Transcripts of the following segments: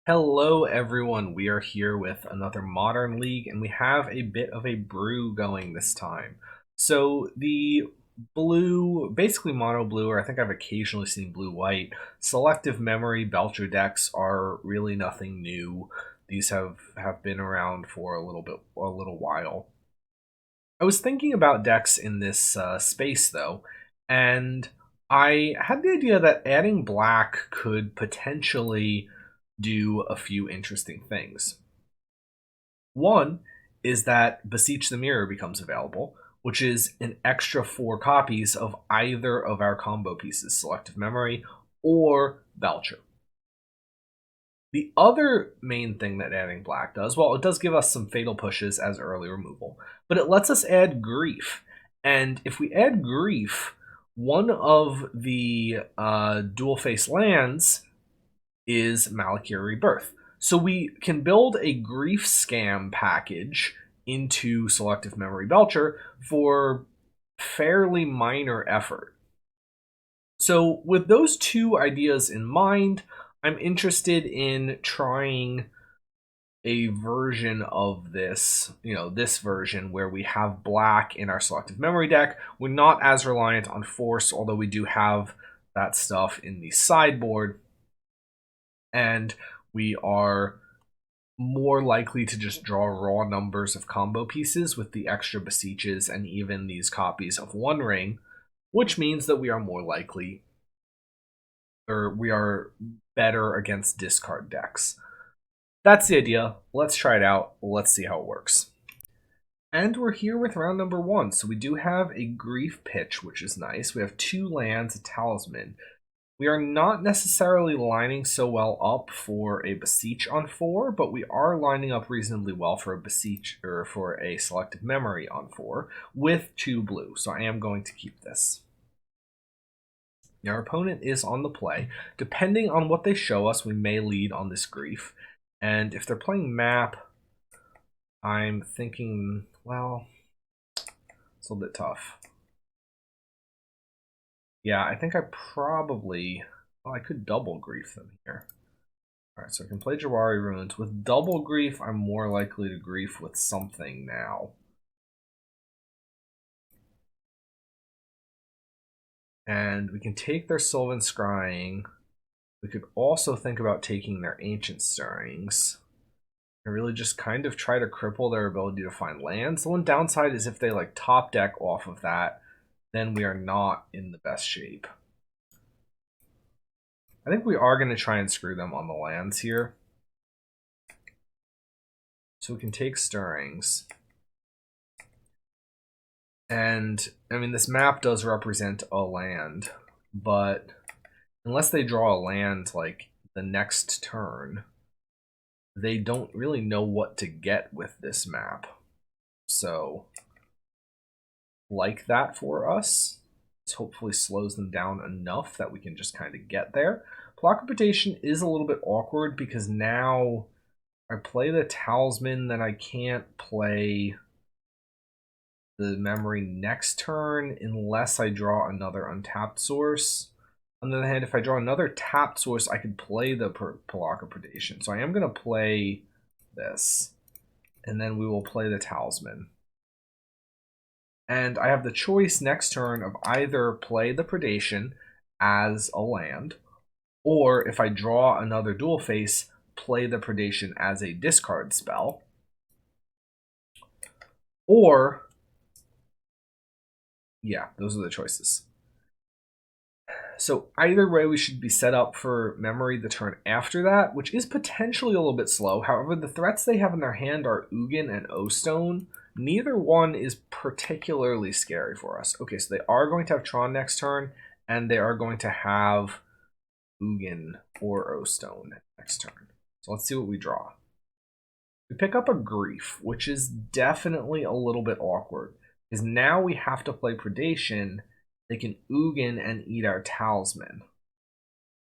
Hello everyone, we are here with another Modern League and we have a bit of a brew going this time. So the blue, basically mono blue, or I think I've occasionally seen blue-white, selective memory Belcher decks are really nothing new. These have been around for a little while. I was thinking about decks in this space though, and I had the idea that adding black could potentially do a few interesting things. One is that Beseech the Mirror becomes available, which is an extra 4 copies of either of our combo pieces, Selective Memory or Belcher. The other main thing that adding black does, well, it does give us some fatal pushes as early removal, but it lets us add grief. And if we add grief, one of the dual face lands is Malakir Rebirth. So we can build a grief scam package into Selective Memory Belcher for fairly minor effort. So with those two ideas in mind, I'm interested in trying a version of this, this version where we have black in our Selective Memory deck. We're not as reliant on force, although we do have that stuff in the sideboard. And we are more likely to just draw raw numbers of combo pieces with the extra beseeches and even these copies of One Ring, which means that we are more likely, or we are better against discard decks. That's the idea. Let's try it out. Let's see how it works. And we're here with round number 1. So we do have a Grief Pitch, which is nice. We have 2 lands, a Talisman. We are not necessarily lining so well up for a Beseech on 4, but we are lining up reasonably well for a Beseech or for a Selective Memory on 4 with 2 blue. So I am going to keep this. Our opponent is on the play. Depending on what they show us, we may lead on this Grief. And if they're playing map, I'm thinking, well, it's a little bit tough. Yeah, I think I probably, well, I could double grief them here. All right, so I can play Jawari Ruins. With double grief, I'm more likely to grief with something now. And we can take their Sylvan Scrying. We could also think about taking their Ancient Stirrings and really just kind of try to cripple their ability to find lands. The one downside is if they like top deck off of that, then we are not in the best shape. I think we are going to try and screw them on the lands here. So we can take Stirrings. And, I mean, this map does represent a land, but unless they draw a land, like, the next turn, they don't really know what to get with this map. So, like that for us. This hopefully slows them down enough that we can just kind of get there. Block Predation is a little bit awkward because now I play the Talisman, then I can't play the memory next turn unless I draw another untapped source. On the other hand, if I draw another tapped source, I could play the Block Predation. So I am going to play this, and then we will play the Talisman. And I have the choice next turn of either play the Predation as a land, or if I draw another dual face, play the Predation as a discard spell. Or, yeah, those are the choices. So either way, we should be set up for memory the turn after that, which is potentially a little bit slow. However, the threats they have in their hand are Ugin and O-Stone. Neither one is particularly scary for us. Okay, so they are going to have Tron next turn, and they are going to have Ugin or O-Stone next turn. So let's see what we draw. We pick up a Grief, which is definitely a little bit awkward, because now we have to play Predation. They can Ugin and eat our Talisman.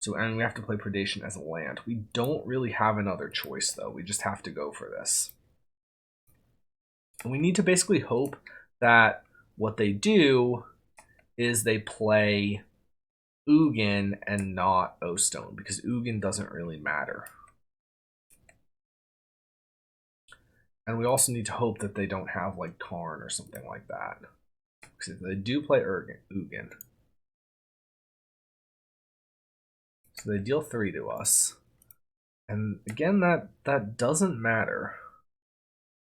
So, and we have to play Predation as a land. We don't really have another choice, though. We just have to go for this. And we need to basically hope that what they do is they play Ugin and not O-Stone, because Ugin doesn't really matter. And we also need to hope that they don't have like Karn or something like that. Because if they do play Ugin. So they deal 3 to us. And again, that doesn't matter.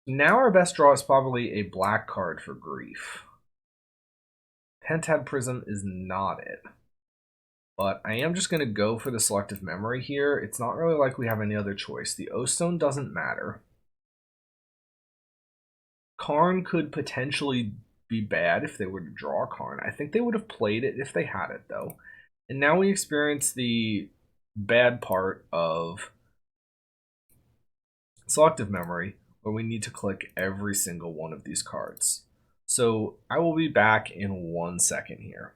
Now our best draw is probably a black card for Grief. Pentad Prism is not it. But I am just going to go for the Selective Memory here. It's not really like we have any other choice. The O-Stone doesn't matter. Karn could potentially be bad if they were to draw Karn. I think they would have played it if they had it, though. And now we experience the bad part of Selective Memory, where we need to click every single one of these cards. So I will be back in 1 second here.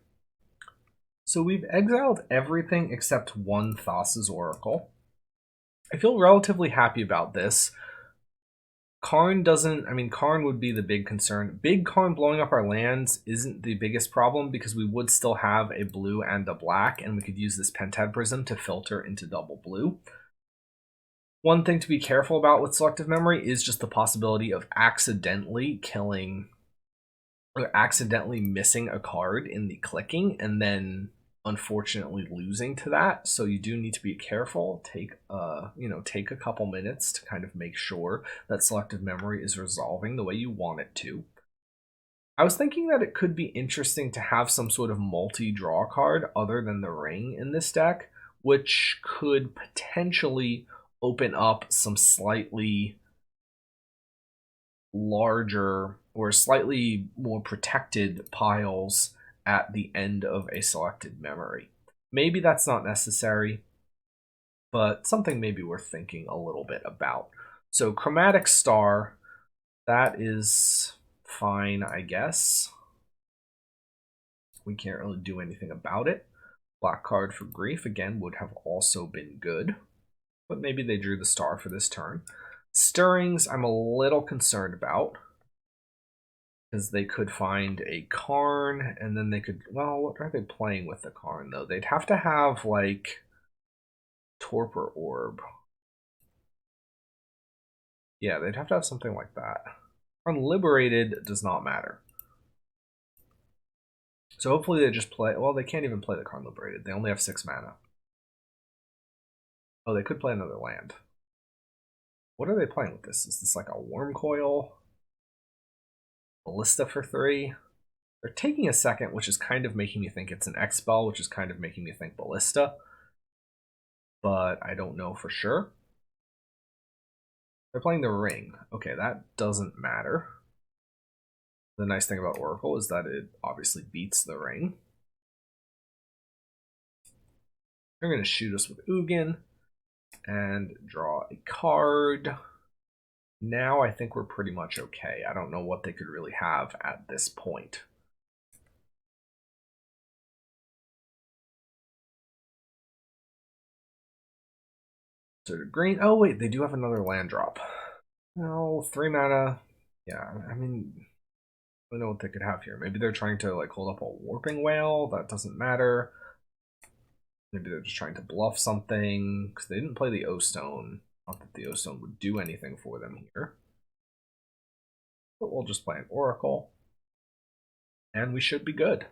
So we've exiled everything except one Thassa's Oracle. I feel relatively happy about this. Karn doesn't, I mean, Karn would be the big concern. Big Karn blowing up our lands isn't the biggest problem because we would still have a blue and a black, and we could use this Pentad Prism to filter into double blue. One thing to be careful about with Selective Memory is just the possibility of accidentally killing or accidentally missing a card in the clicking and then unfortunately losing to that. So you do need to be careful. Take a couple minutes to kind of make sure that Selective Memory is resolving the way you want it to. I was thinking that it could be interesting to have some sort of multi-draw card other than the Ring in this deck, which could potentially open up some slightly larger or slightly more protected piles at the end of a selected memory. Maybe that's not necessary, but something maybe worth thinking a little bit about. So Chromatic Star, that is fine, I guess. We can't really do anything about it. Black card for Grief, again, would have also been good, but maybe they drew the star for this turn. Stirrings, I'm a little concerned about, because they could find a Karn, and then they could, well, what are they playing with the Karn, though? They'd have to have, like, Torpor Orb. Yeah, they'd have to have something like that. Unliberated does not matter. So hopefully they just play, well, they can't even play the Karn Liberated. They only have 6 mana. Oh, they could play another land. What are they playing with this? Is this like a Worm Coil? Ballista for 3? They're taking a second, which is kind of making me think it's an X-Spell, which is kind of making me think Ballista. But I don't know for sure. They're playing the Ring. Okay, that doesn't matter. The nice thing about Oracle is that it obviously beats the Ring. They're going to shoot us with Ugin and draw a card. Now I think we're pretty much okay. I don't know what they could really have at this point. So to green, oh wait, they do have another land drop. No, 3 mana. Yeah, I mean, I don't know what they could have here. Maybe they're trying to like hold up a Warping Whale. That doesn't matter. Maybe they're just trying to bluff something because they didn't play the O-Stone. Not that the O-Stone would do anything for them here. But we'll just play an Oracle. And we should be good.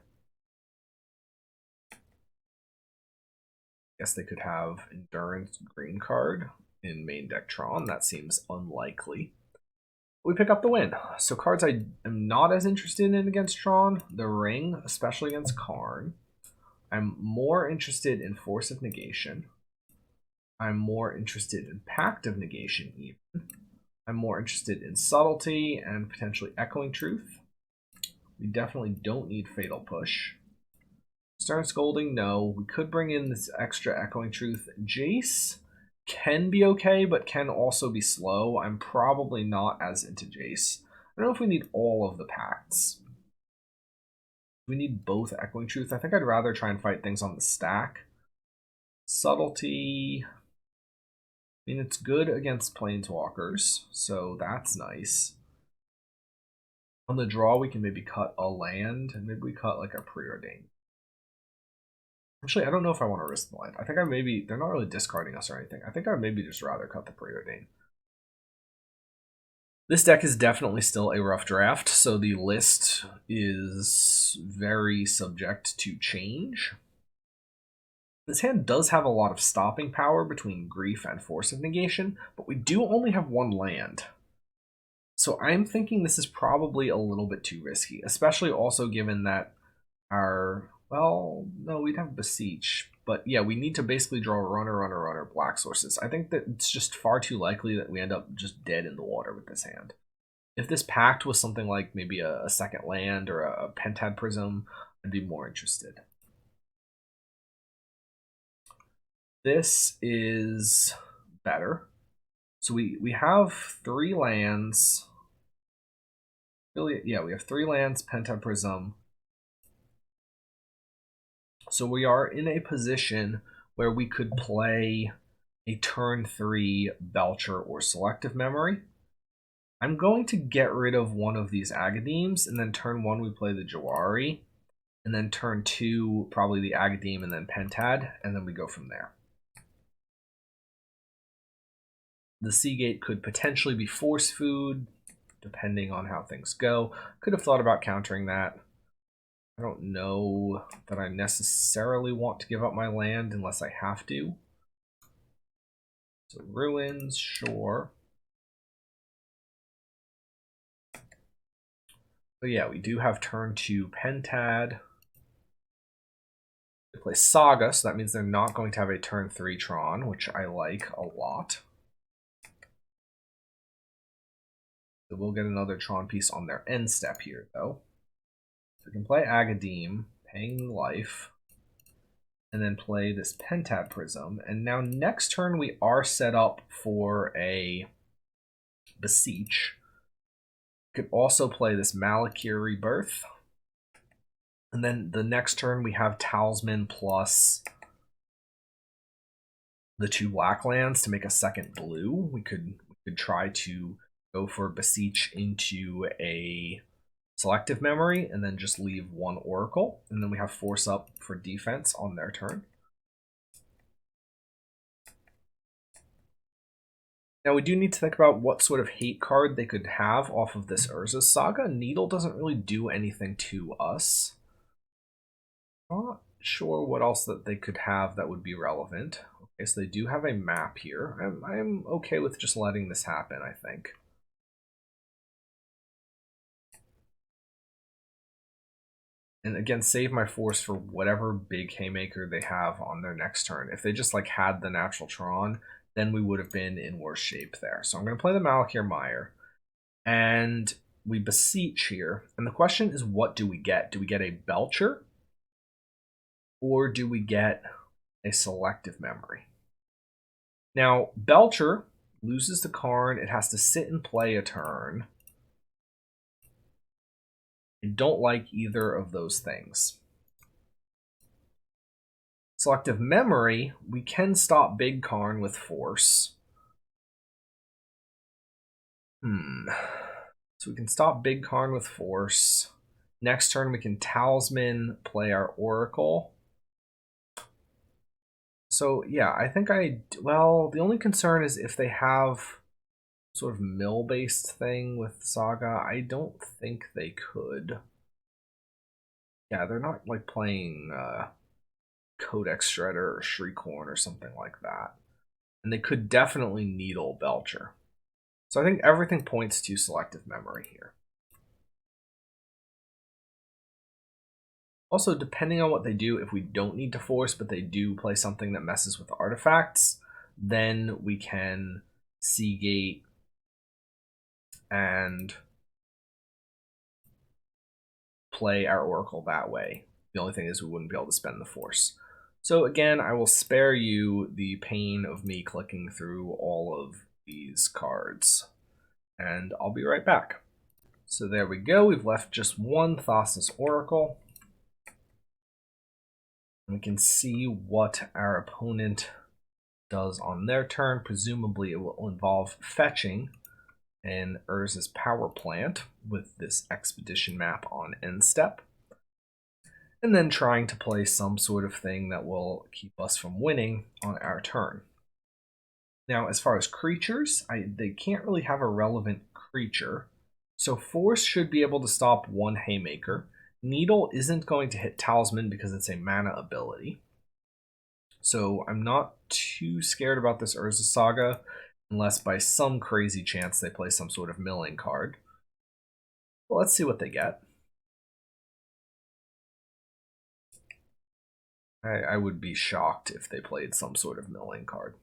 Guess they could have Endurance green card in main deck Tron. That seems unlikely. We pick up the win. So cards I am not as interested in against Tron. The Ring, especially against Karn. I'm more interested in Force of Negation. I'm more interested in Pact of Negation even. I'm more interested in Subtlety and potentially Echoing Truth. We definitely don't need Fatal Push. Stern Scolding, no. We could bring in this extra Echoing Truth. Jace can be okay, but can also be slow. I'm probably not as into Jace. I don't know if we need all of the pacts. We need both Echoing Truth. I think I'd rather try and fight things on the stack. Subtlety. I mean, it's good against Planeswalkers, so that's nice. On the draw, we can maybe cut a land, and maybe we cut like a Preordained. Actually, I don't know if I want to risk the land. I think I maybe, they're not really discarding us or anything. I think I'd maybe just rather cut the Preordained. This deck is definitely still a rough draft, so the list is very subject to change. This hand does have a lot of stopping power between Grief and Force of Negation, but we do only have one land. So I'm thinking this is probably a little bit too risky, especially also given that well, no, we'd have Beseech, but yeah, we need to basically draw runner, black sources. I think that it's just far too likely that we end up just dead in the water with this hand. If this pact was something like maybe a second land or a Pentad Prism, I'd be more interested. This is better. So we have 3 lands. Really, yeah, we have 3 lands, Pentad Prism. So we are in a position where we could play a turn 3 Belcher or Selective Memory. I'm going to get rid of one of these Agadeems, and then turn 1 we play the Jawari, and then turn 2 probably the Agadeem and then Pentad, and then we go from there. The Seagate could potentially be Force Food, depending on how things go. Could have thought about countering that. I don't know that I necessarily want to give up my land unless I have to. So Ruins, sure. But yeah, we do have turn 2 Pentad. They play Saga, so that means they're not going to have a turn 3 Tron, which I like a lot. So we'll get another Tron piece on their end step here, though. So we can play Agadeem, paying life, and then play this Pentad Prism. And now next turn we are set up for a Beseech. Could also play this Malakir Rebirth. And then the next turn we have Talisman plus the 2 black lands to make a second blue. We could try to go for Beseech into a Selective Memory and then just leave 1 Oracle. And then we have Force up for defense on their turn. Now we do need to think about what sort of hate card they could have off of this Urza's Saga. Needle doesn't really do anything to us. Not sure what else that they could have that would be relevant. Okay, so they do have a map here. I'm okay with just letting this happen, I think. And again, save my Force for whatever big Haymaker they have on their next turn. If they just like had the natural Tron, then we would have been in worse shape there. So I'm going to play the Malakir Mire. And we Beseech here. And the question is, what do we get? Do we get a Belcher? Or do we get a Selective Memory? Now, Belcher loses to Karn. It has to sit and play a turn. I don't like either of those things. Selective Memory, we can stop Big Karn with Force. So we can stop Big Karn with Force. Next turn we can Talisman, play our Oracle. So yeah, I think well, the only concern is if they have sort of mill-based thing with Saga, I don't think they could. Yeah, they're not like playing Codex Shredder or Shriekhorn or something like that. And they could definitely Needle Belcher. So I think everything points to Selective Memory here. Also, depending on what they do, if we don't need to Force, but they do play something that messes with the artifacts, then we can Seagate and play our Oracle that way. The only thing is we wouldn't be able to spend the Force. So again, I will spare you the pain of me clicking through all of these cards. And I'll be right back. So there we go. We've left just 1 Thassa's Oracle. And we can see what our opponent does on their turn. Presumably it will involve fetching an Urza's Power Plant with this Expedition map on end step. And then trying to play some sort of thing that will keep us from winning on our turn. Now, as far as creatures, they can't really have a relevant creature. So Force should be able to stop one Haymaker. Needle isn't going to hit Talisman because it's a mana ability. So I'm not too scared about this Urza Saga, unless by some crazy chance they play some sort of milling card. Well, let's see what they get. I would be shocked if they played some sort of milling card.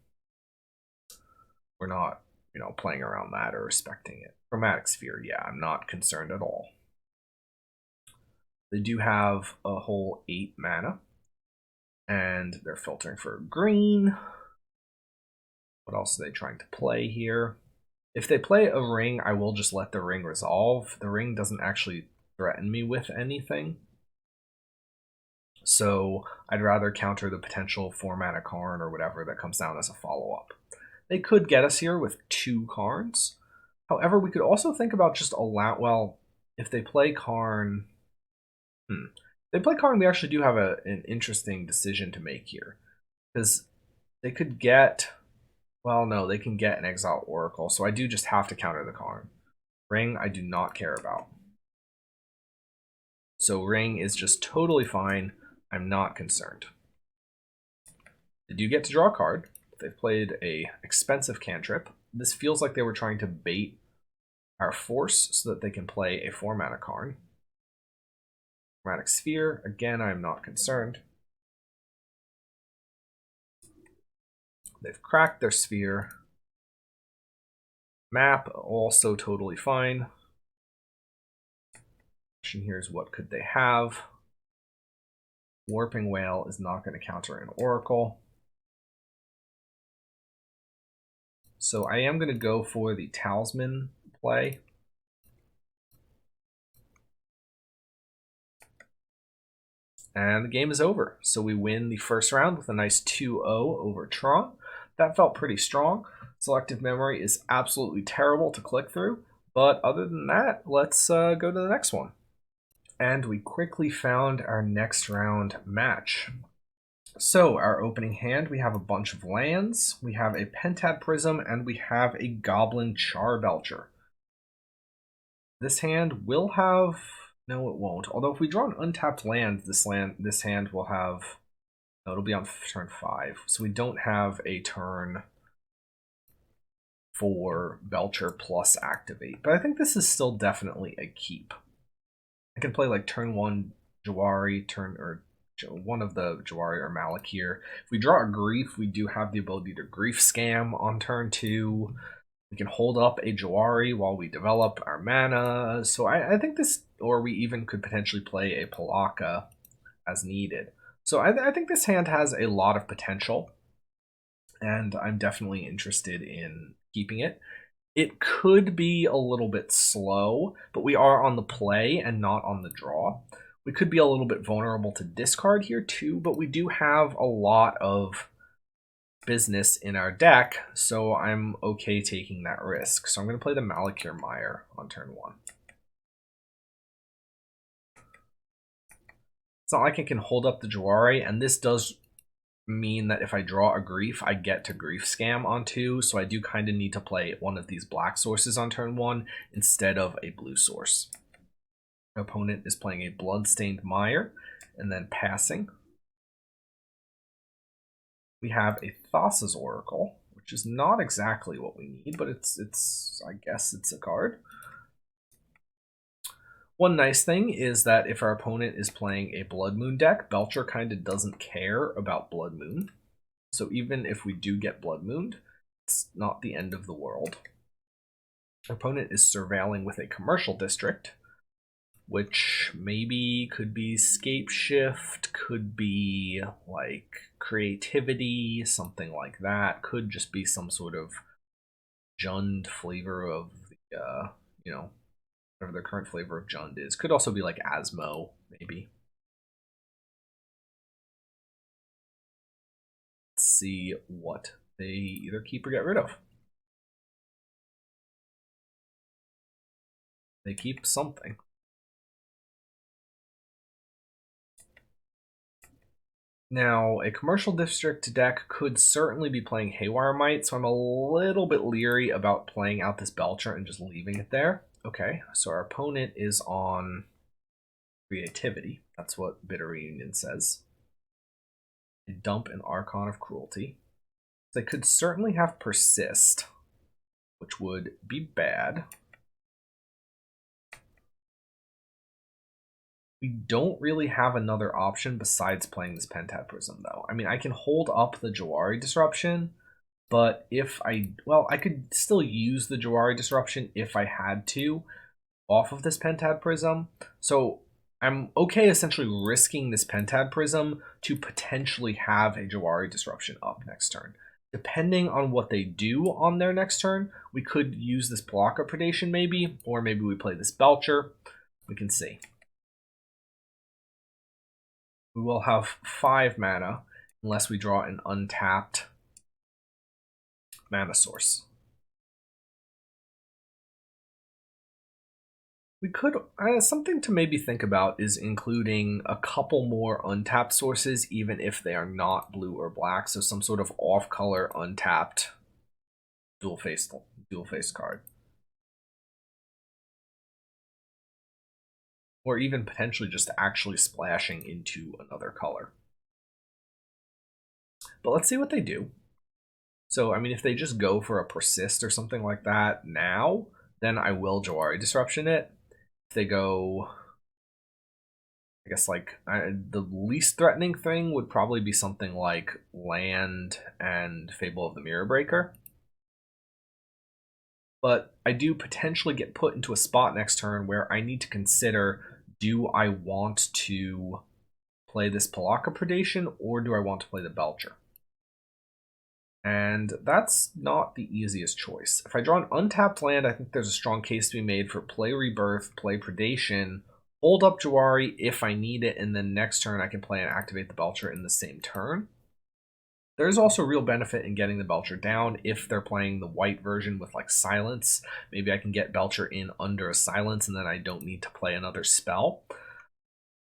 We're not, playing around that or respecting it. Chromatic Sphere, yeah, I'm not concerned at all. They do have a whole 8 mana, and they're filtering for green. What else are they trying to play here? If they play a ring, I will just let the ring resolve. The ring doesn't actually threaten me with anything. So I'd rather counter the potential 4-mana Karn or whatever that comes down as a follow-up. They could get us here with 2 Karns. However, we could also think about just if they play Karn... If they play Karn, we actually do have an interesting decision to make here. Because they could get... Well, no, they can get an Exile Oracle, so I do just have to counter the Karn. Ring, I do not care about. So Ring is just totally fine. I'm not concerned. They do get to draw a card. They've played a expensive cantrip. This feels like they were trying to bait our Force so that they can play a 4-mana Karn. Chromatic Sphere, again, I'm not concerned. They've cracked their Sphere. Map, also totally fine. Question here is, what could they have? Warping Whale is not going to counter an Oracle. So I am going to go for the Talisman play. And the game is over. So we win the first round with a nice 2-0 over Tron. That felt pretty strong. Selective memory is absolutely terrible to click through. But other than that, let's go to the next one. And we quickly found our next round match. So our opening hand, we have a bunch of lands, we have a Pentad Prism, and we have a Goblin Charbelcher. This hand will have... No, it won't. Although if we draw an untapped land, this hand will have... No, it'll be on turn 5. So we don't have a turn for Belcher plus activate. But I think this is still definitely a keep. I can play like turn 1 Jawari, one of the Jawari or Malakir. If we draw a Grief, we do have the ability to Grief Scam on turn 2. We can hold up a Jawari while we develop our mana. So I think this, or we even could potentially play a Palaka as needed. So I think this hand has a lot of potential, and I'm definitely interested in keeping it. It could be a little bit slow, but we are on the play and not on the draw. We could be a little bit vulnerable to discard here too, but we do have a lot of business in our deck, so I'm okay taking that risk. So I'm going to play the Malakir Mire on turn 1. It's not like I can hold up the Jawari, and this does mean that if I draw a Grief, I get to Grief Scam on 2, so I do kind of need to play one of these black sources on turn 1 instead of a blue source. My opponent is playing a Bloodstained Mire and then passing. We have a Thassa's Oracle, which is not exactly what we need, but it's I guess it's a card. One nice thing is that if our opponent is playing a Blood Moon deck, Belcher kind of doesn't care about Blood Moon. So even if we do get Blood Mooned, it's not the end of the world. Our opponent is surveilling with a Commercial District, which maybe could be Scape Shift, could be like Creativity, something like that. Could just be some sort of Jund flavor of the, whatever their current flavor of Jund is. Could also be like Asmo, maybe. Let's see what they either keep or get rid of. They keep something. Now, a commercial district deck could certainly be playing Haywire Might, so I'm a little bit leery about playing out this Belcher and just leaving it there. Okay, so our opponent is on Creativity. That's what Bitter Reunion says. They dump an Archon of Cruelty. They could certainly have Persist, which would be bad. We don't really have another option besides playing this Pentad Prism, though. I mean, I can hold up the Jawari Disruption, but if I could still use the Jawari Disruption if I had to off of this Pentad Prism. So I'm okay essentially risking this Pentad Prism to potentially have a Jawari Disruption up next turn. Depending on what they do on their next turn, we could use this Blocker Predation maybe, or maybe we play this Belcher. We can see. We will have 5 mana unless we draw an untapped mana source. We could, something to maybe think about is including a couple more untapped sources, even if they are not blue or black. So some sort of off-color untapped dual-faced card. Or even potentially just actually splashing into another color. But let's see what they do. So, I mean, if they just go for a Persist or something like that now, then I will Jawari Disruption it. If they go, I guess, like, the least threatening thing would probably be something like Land and Fable of the Mirror Breaker. But I do potentially get put into a spot next turn where I need to consider, do I want to play this Palaka Predation or do I want to play the Belcher? And that's not the easiest choice. If I draw an untapped land, I think there's a strong case to be made for play Rebirth, play Predation, hold up Jawari if I need it, and then next turn I can play and activate the Belcher in the same turn. There's also real benefit in getting the Belcher down if they're playing the white version with like Silence. Maybe I can get Belcher in under a Silence and then I don't need to play another spell.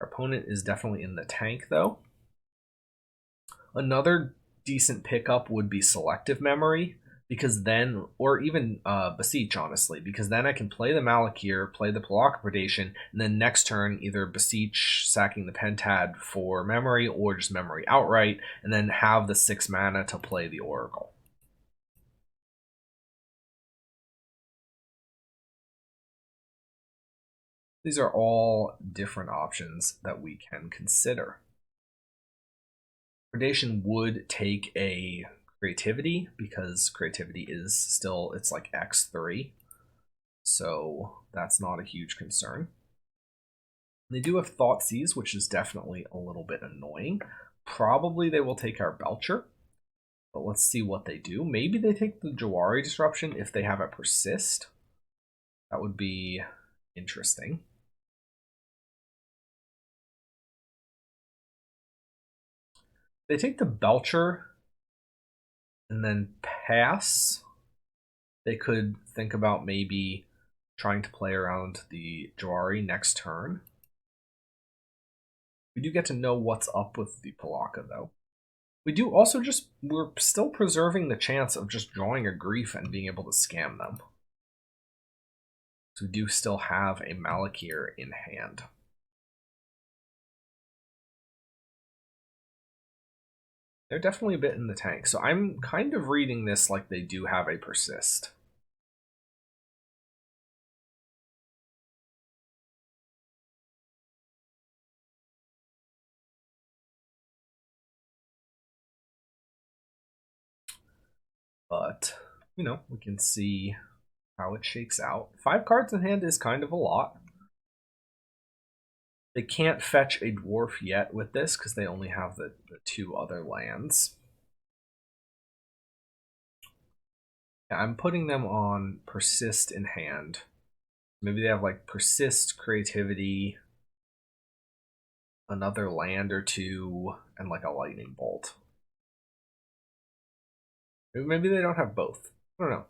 Our opponent is definitely in the tank though. Another decent pickup would be Selective Memory, because then, or even Beseech, honestly, because then I can play the Malakir, play the Palaka Predation, and then next turn either Beseech sacking the Pentad for Memory or just Memory outright, and then have the 6 mana to play the Oracle. These are all different options that we can consider. Predation would take a Creativity because Creativity is still, it's like X3. So that's not a huge concern. They do have Thoughtseize, which is definitely a little bit annoying. Probably they will take our Belcher, but let's see what they do. Maybe they take the Jawari Disruption if they have a Persist. That would be interesting. They take the Belcher and then pass. They could think about maybe trying to play around the Jawari next turn. We do get to know what's up with the Palaka, though. We do also just, we're still preserving the chance of just drawing a Grief and being able to scam them. So we do still have a Malakir in hand. They're definitely a bit in the tank, so I'm kind of reading this like they do have a Persist. But, you know, we can see how it shakes out. 5 cards in hand is kind of a lot. They can't fetch a dwarf yet with this because they only have the 2 other lands. Yeah, I'm putting them on Persist in hand. Maybe they have like Persist, Creativity, another land or 2, and like a Lightning Bolt. Maybe they don't have both. I don't know.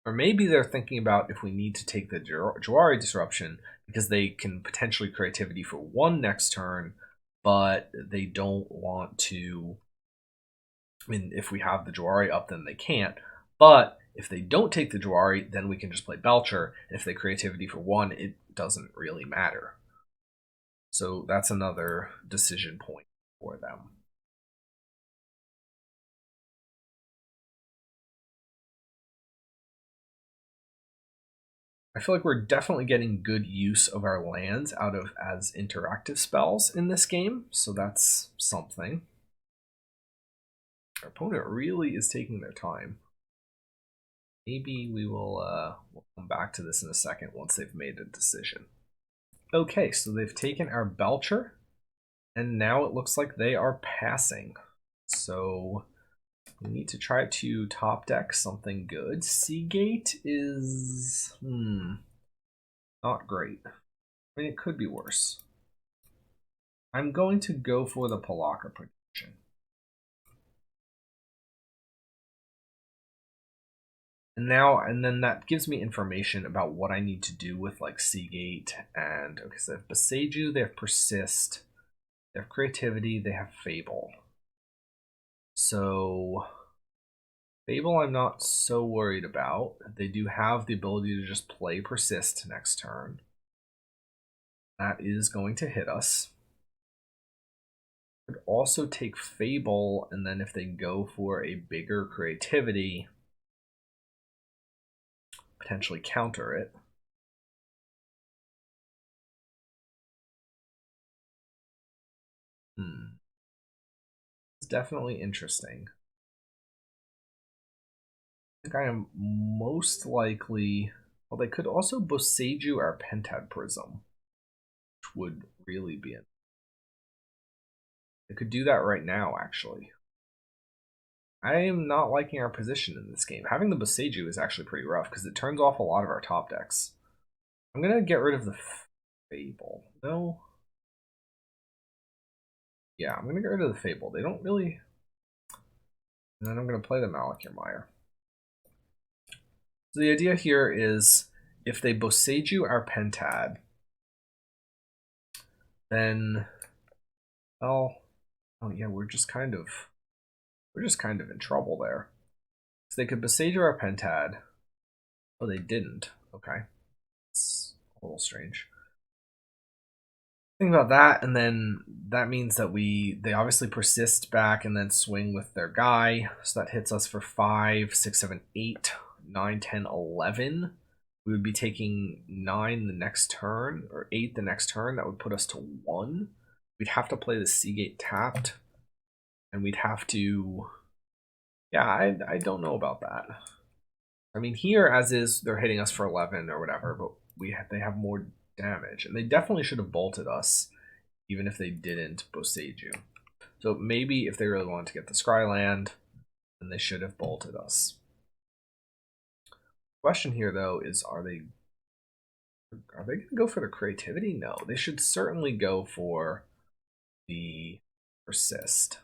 Or maybe they're thinking about if we need to take the Jawari Disruption because they can potentially creativity for 1 next turn, but they don't want to. I mean, if we have the Jawari up, then they can't. But if they don't take the Jawari, then we can just play Belcher. And if they creativity for 1, it doesn't really matter. So that's another decision point for them. I feel like we're definitely getting good use of our lands out of as interactive spells in this game, so that's something. Our opponent really is taking their time. Maybe we will we'll come back to this in a second once they've made a decision. Okay, so they've taken our Belcher, and now it looks like they are passing. So we need to try to top deck something good. Seagate is not great. I mean, it could be worse. I'm going to go for the Malakir prediction. And then that gives me information about what I need to do with like Seagate and okay, so they have Beseech, they have Persist, they have Creativity, they have Fable. So Fable I'm not so worried about. They do have the ability to just play Persist next turn. That is going to hit us. Could also take Fable, and then if they go for a bigger Creativity, potentially counter it. It's definitely interesting. I think I am most likely. Well, they could also Boseiju our Pentad Prism, which would really be it. They could do that right now, actually. I am not liking our position in this game. Having the Boseiju is actually pretty rough because it turns off a lot of our top decks. I'm going to get rid of the Fable. No. Yeah, I'm going to get rid of the Fable. They don't really. And then I'm going to play the Malakir Rebirth. So the idea here is if they Boseiju our Pentad, then, well, oh yeah, we're just kind of in trouble there. So they could Beseech our Pentad. Oh, they didn't. Okay, it's a little strange. Think about that, and then that means that they obviously persist back and then swing with their guy. So that hits us for 5, 6, 7, 8, 9, 10, 11. We would be taking 9 the next turn, or 8 the next turn. That would put us to 1. We'd have to play the Seagate tapped, and we'd have to. Yeah, I don't know about that. I mean, here as is, they're hitting us for 11 or whatever, but they have more damage, and they definitely should have bolted us, even if they didn't Boseiju. So maybe if they really wanted to get the Scryland, then they should have bolted us. Question here though is, are they going to go for the Creativity? No, they should certainly go for the Persist.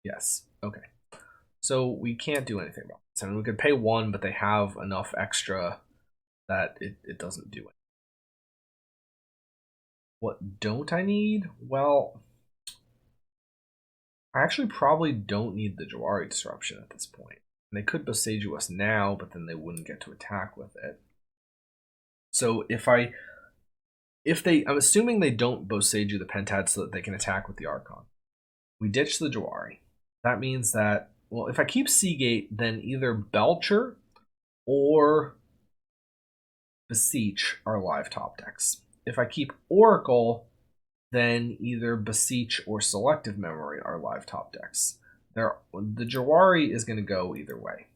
Yes. Okay. So we can't do anything about this. I mean, we could pay 1, but they have enough extra that it doesn't do it. What don't I need? Well, I actually probably don't need the Jawari Disruption at this point. And they could Boseiju us now, but then they wouldn't get to attack with it. So I'm assuming they don't Boseiju the Pentad so that they can attack with the Archon. We ditch the Jawari. That means that, well, if I keep Seagate, then either Belcher or Beseech are live top decks. If I keep Oracle, then either Beseech or Selective Memory are live top decks. The Jawari is going to go either way.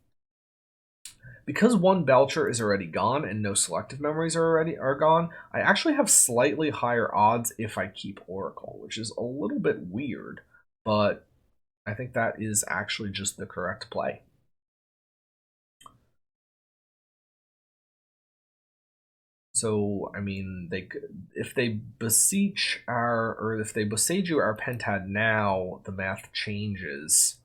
Because one Belcher is already gone and no Selective Memories are gone, I actually have slightly higher odds if I keep Oracle, which is a little bit weird, but I think that is actually just the correct play. So, I mean, if they Beseech our Pentad now, the math changes.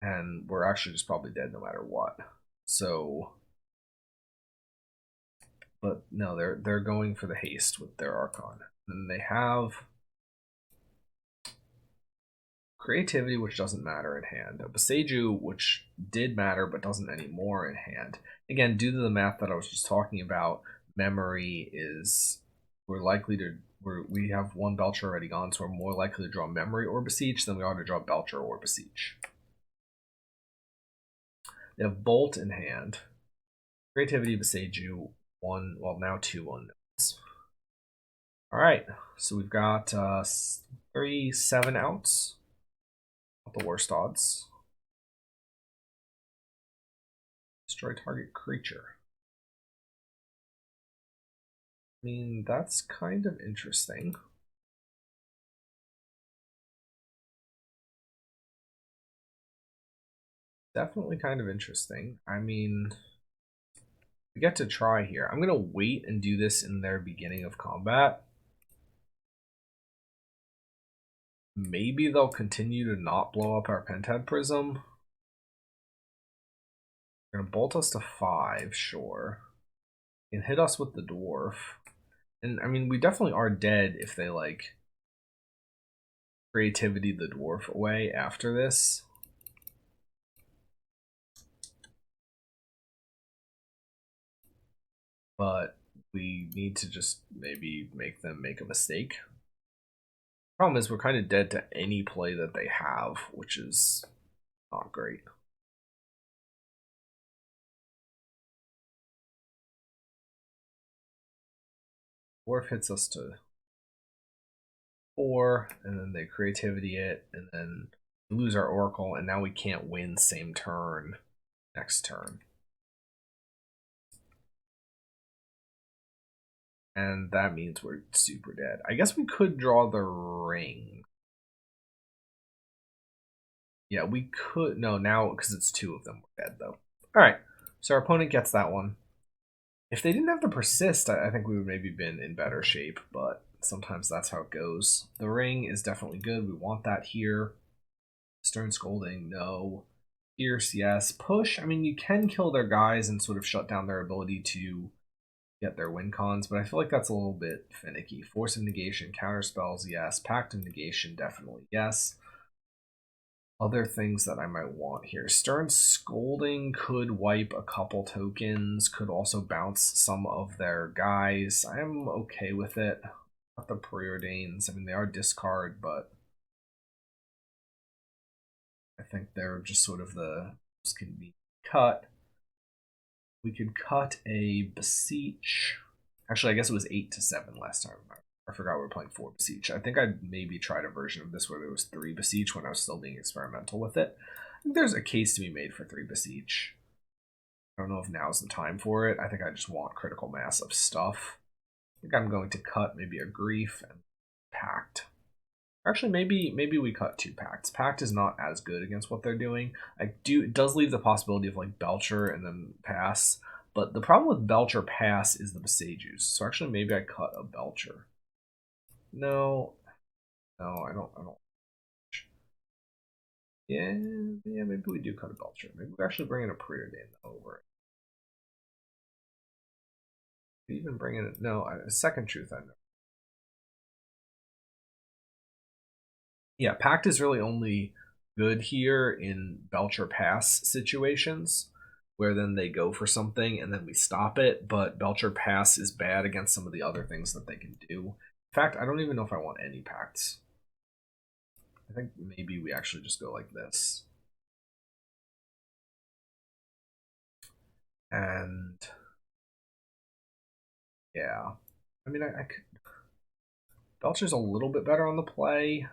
And we're actually just probably dead no matter what. So, but no, they're going for the haste with their Archon. And they have creativity, which doesn't matter in hand. A Beseiju, which did matter but doesn't anymore in hand. Again, due to the math that I was just talking about, memory is we have one Belcher already gone, so we're more likely to draw Memory or Beseech than we are to draw Belcher or Beseech. They have Bolt in hand. Creativity, Beseiju, one, well, now 2 unknowns. Alright, so we've got 3 7 outs. Not the worst odds. Destroy target creature. I mean, that's kind of interesting. Definitely kind of interesting. I mean, we get to try here. I'm going to wait and do this in their beginning of combat. Maybe they'll continue to not blow up our Pentad Prism. They're going to bolt us to 5, sure. And hit us with the Dwarf. And, I mean, we definitely are dead if they, like, creativity the Dwarf away after this. But we need to just maybe make them make a mistake. Problem is we're kind of dead to any play that they have, which is not great. Dwarf hits us to 4, and then they creativity it, and then we lose our Oracle, and now we can't win same turn next turn. And that means we're super dead. I guess we could draw the ring. Yeah, we could. No, now, because it's 2 of them, we're dead, though. Alright, so our opponent gets that one. If they didn't have to persist, I think we would maybe been in better shape, but sometimes that's how it goes. The ring is definitely good. We want that here. Stern Scolding, no. Fierce, yes. Push, I mean, you can kill their guys and sort of shut down their ability to get their win cons, but I feel like that's a little bit finicky. Force of Negation, Counter Spells, yes. Pact of Negation, definitely yes. Other things that I might want here. Stern Scolding could wipe a couple tokens, could also bounce some of their guys. I am okay with it. Not the Preordains. I mean, they are discard, but I think they're just sort of the most convenient cut. We could cut a Beseech. Actually, I guess it was 8 to 7 last time. I forgot we were playing 4 Beseech. I think I maybe tried a version of this where there was 3 Beseech when I was still being experimental with it. I think there's a case to be made for 3 Beseech. I don't know if now's the time for it. I think I just want critical mass of stuff. I think I'm going to cut maybe a Grief and Pact. Actually, maybe we cut 2 Pacts. Pact is not as good against what they're doing. It does leave the possibility of like Belcher and then pass. But the problem with Belcher pass is the Beseijus. So actually, maybe I cut a Belcher. No, I don't. Yeah, maybe we do cut a Belcher. Maybe we actually bring in a Preordain over it. Even bring in a Second Truth. I know. Yeah, Pact is really only good here in Belcher Pass situations, where then they go for something and then we stop it, but Belcher Pass is bad against some of the other things that they can do. In fact, I don't even know if I want any Pacts. I think maybe we actually just go like this. And yeah, I mean, I could. Belcher's a little bit better on the play.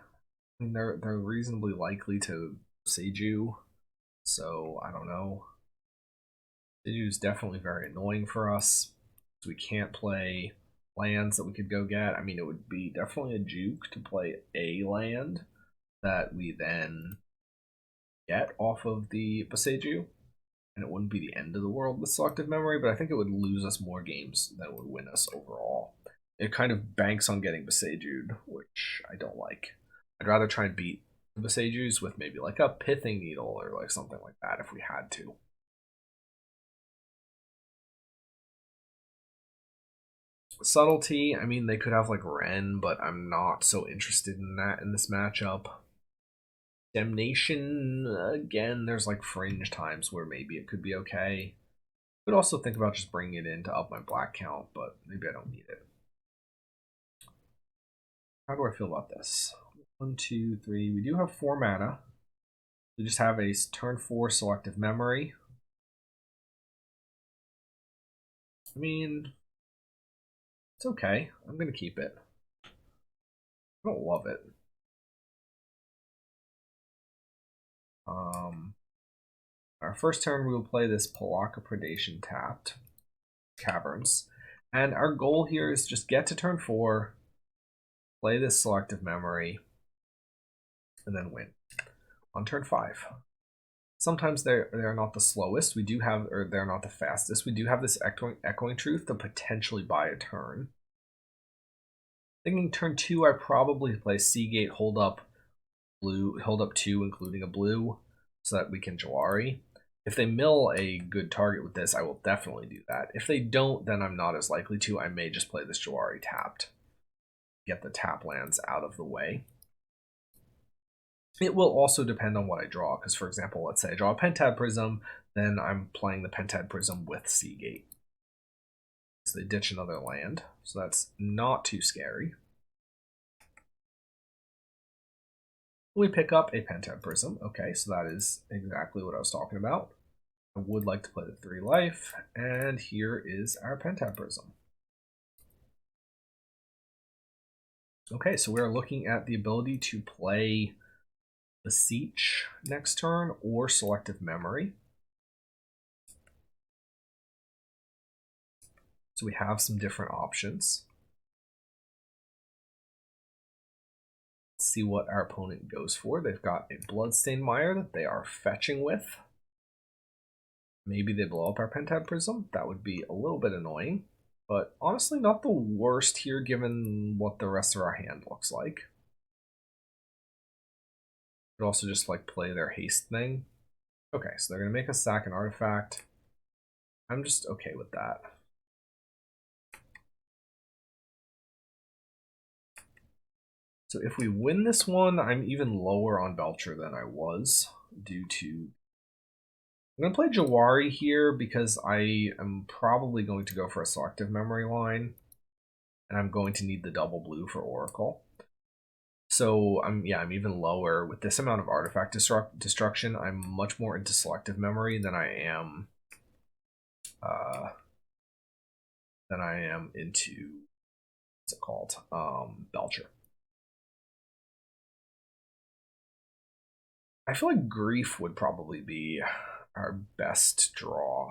I mean, they're reasonably likely to Seiju, so I don't know. Seiju is definitely very annoying for us. So we can't play lands that we could go get. I mean, it would be definitely a juke to play a land that we then get off of the Beseiju, and it wouldn't be the end of the world with selective memory, but I think it would lose us more games than it would win us overall. It kind of banks on getting Beseju'd, which I don't like. I'd rather try and beat the Beseech's with maybe like a Pithing Needle or like something like that if we had to. Subtlety, I mean, they could have like Ren, but I'm not so interested in that in this matchup. Damnation, again, there's like fringe times where maybe it could be okay. Could also think about just bringing it in to up my black count, but maybe I don't need it. How do I feel about this? 1, 2, 3. We do have 4 mana. We just have a turn 4 Selective Memory. I mean, it's okay. I'm going to keep it. I don't love it. Our first turn, we will play this Malakir Predation tapped Caverns. And our goal here is just get to turn 4, play this Selective Memory, and then win on turn 5. Sometimes they're not the slowest. We do have, or they're not the fastest. We do have this Echoing Truth to potentially buy a turn. Thinking turn 2, I probably play Seagate, hold up 2, including a blue, so that we can Jawari. If they mill a good target with this, I will definitely do that. If they don't, then I'm not as likely to. I may just play this Jawari tapped. Get the tap lands out of the way. It will also depend on what I draw, because for example, let's say I draw a Pentad Prism, then I'm playing the Pentad Prism with Seagate. So they ditch another land, so that's not too scary. We pick up a Pentad Prism. Okay, so that is exactly what I was talking about. I would like to play the 3 life, and here is our Pentad Prism. Okay, so we're looking at the ability to play Beseech next turn or Selective Memory. So we have some different options. Let's see what our opponent goes for. They've got a Bloodstained Mire that they are fetching with. Maybe they blow up our Pentad Prism. That would be a little bit annoying, but honestly not the worst here given what the rest of our hand looks like. Could also just like play their haste thing. Okay, so they're gonna make us sack an artifact. I'm just okay with that. So if we win this one, I'm even lower on Belcher than I was due to... I'm going to play Jawari here because I am probably going to go for a Selective Memory line, and I'm going to need the double blue for Oracle. So I'm even lower. With this amount of artifact destruction, I'm much more into Selective Memory than I am into, what's it called, Belcher. I feel like Grief would probably be our best draw.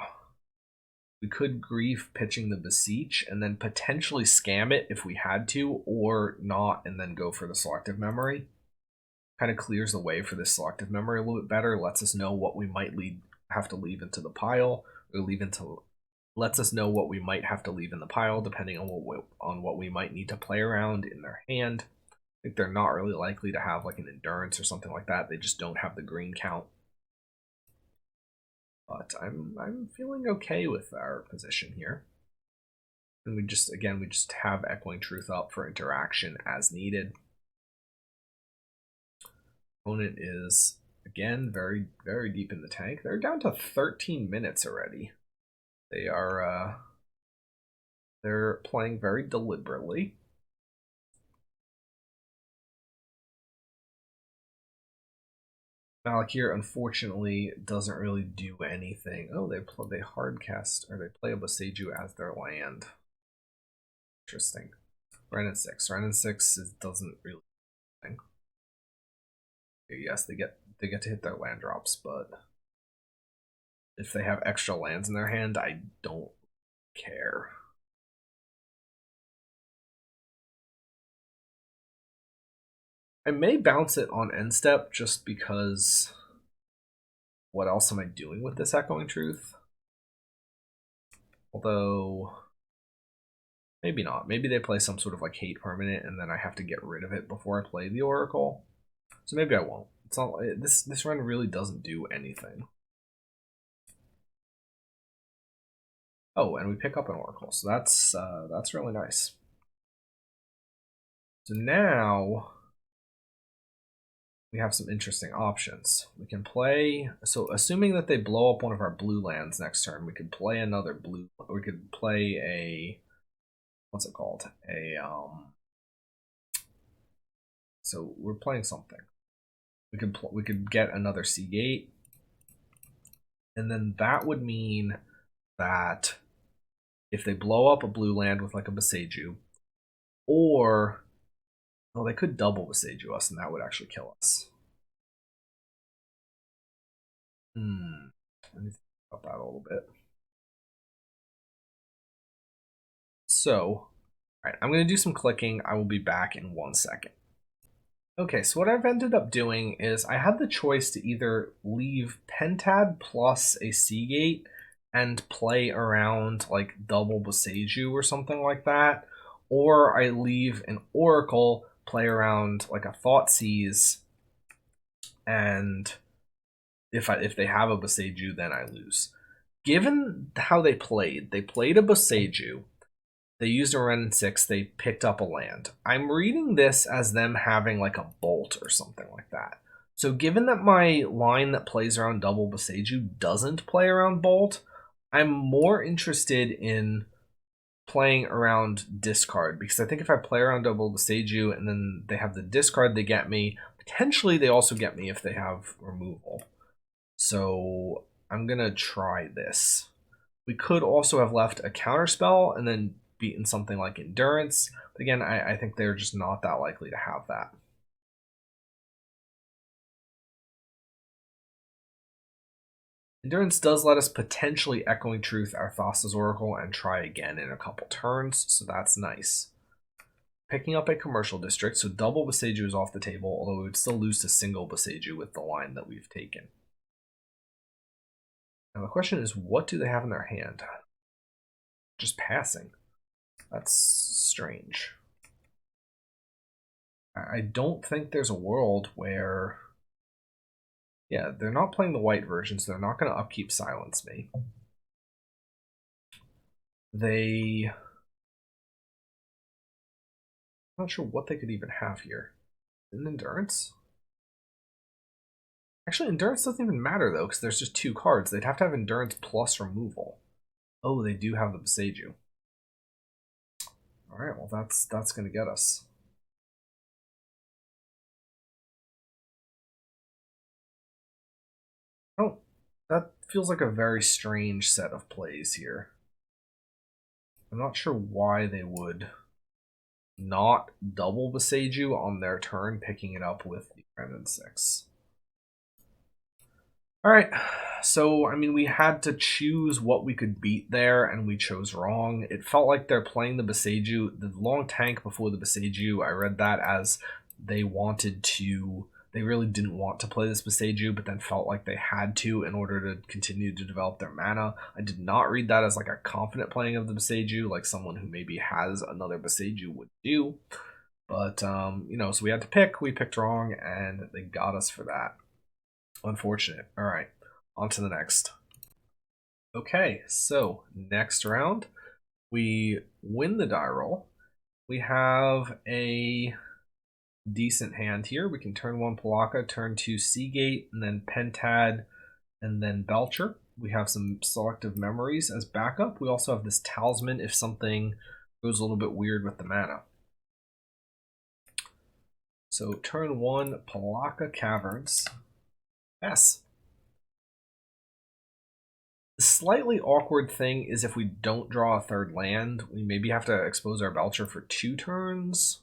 We could Grief pitching the Beseech and then potentially scam it if we had to, or not, and then go for the Selective Memory. Kind of clears the way for this Selective Memory a little bit better, lets us know what we might have to leave into the pile, or lets us know what we might have to leave in the pile depending on what we might need to play around in their hand. I think they're not really likely to have like an Endurance or something like that. They just don't have the green count. But I'm feeling okay with our position here. And we just have Echoing Truth up for interaction as needed. Opponent is again very, very deep in the tank. They're down to 13 minutes already. They are they're playing very deliberately. Malakir unfortunately doesn't really do anything. Oh, they hardcast, or they play a Beseech as their land. Interesting. Ren and 6. Ren and 6 doesn't really do anything. Yes, they get to hit their land drops, but if they have extra lands in their hand, I don't care. I may bounce it on end step just because what else am I doing with this Echoing Truth? Although, maybe not. Maybe they play some sort of like hate permanent and then I have to get rid of it before I play the Oracle. So maybe I won't. It's all this run really doesn't do anything. Oh, and we pick up an Oracle, so that's really nice. So now we have some interesting options. We can play, so assuming that they blow up one of our blue lands next turn, we could play another blue, we could play a, what's it called? So we're playing something. We could get another Seagate, and then that would mean that if they blow up a blue land with like a Beseiju, or, well, they could double Beseiju us, and that would actually kill us. Let me think about that a little bit. So, all right, I'm going to do some clicking. I will be back in 1 second. Okay, so what I've ended up doing is I had the choice to either leave Pentad plus a Seagate and play around like double Beseiju or something like that, or I leave an Oracle, play around like a Thoughtseize, and if they have a Beseiju, then I lose. Given how they played a Beseiju, they used a Ren 6, they picked up a land. I'm reading this as them having like a bolt or something like that. So given that my line that plays around double Beseiju doesn't play around bolt, I'm more interested in playing around discard, because I think if I play around double Beseiju and then they have the discard, they get me. Potentially they also get me if they have removal. So I'm gonna try this. We could also have left a counterspell and then beaten something like Endurance. But again, I think they're just not that likely to have that. Endurance does let us potentially Echoing Truth our Thassa's Oracle and try again in a couple turns, so that's nice. Picking up a commercial district, so double Beseiju is off the table, although we would still lose to single Beseiju with the line that we've taken. Now the question is, what do they have in their hand? Just passing. That's strange. I don't think there's a world where... Yeah, they're not playing the white version, so they're not going to upkeep Silence me. I'm not sure what they could even have here. An Endurance? Actually, Endurance doesn't even matter, though, because there's just 2 cards. They'd have to have Endurance plus removal. Oh, they do have the Beseiju. Alright, well, that's going to get us. Oh, that feels like a very strange set of plays here. I'm not sure why they would not double Beseiju on their turn, picking it up with the Ren 6. Alright, so, I mean, we had to choose what we could beat there, and we chose wrong. It felt like they're playing the Beseiju, the long tank before the Beseiju. I read that as they really didn't want to play this Beseiju, but then felt like they had to in order to continue to develop their mana. I did not read that as like a confident playing of the Beseiju, like someone who maybe has another Beseiju would do. But, you know, so we had to pick, we picked wrong, and they got us for that. Unfortunate. All right, on to the next. Okay, so next round, we win the die roll. We have a decent hand here. We can turn 1 Palaka, turn 2 Seagate, and then Pentad, and then Belcher. We have some Selective Memories as backup. We also have this Talisman if something goes a little bit weird with the mana. So turn 1 Palaka Caverns. Yes. The slightly awkward thing is if we don't draw a 3rd land, we maybe have to expose our Belcher for 2 turns.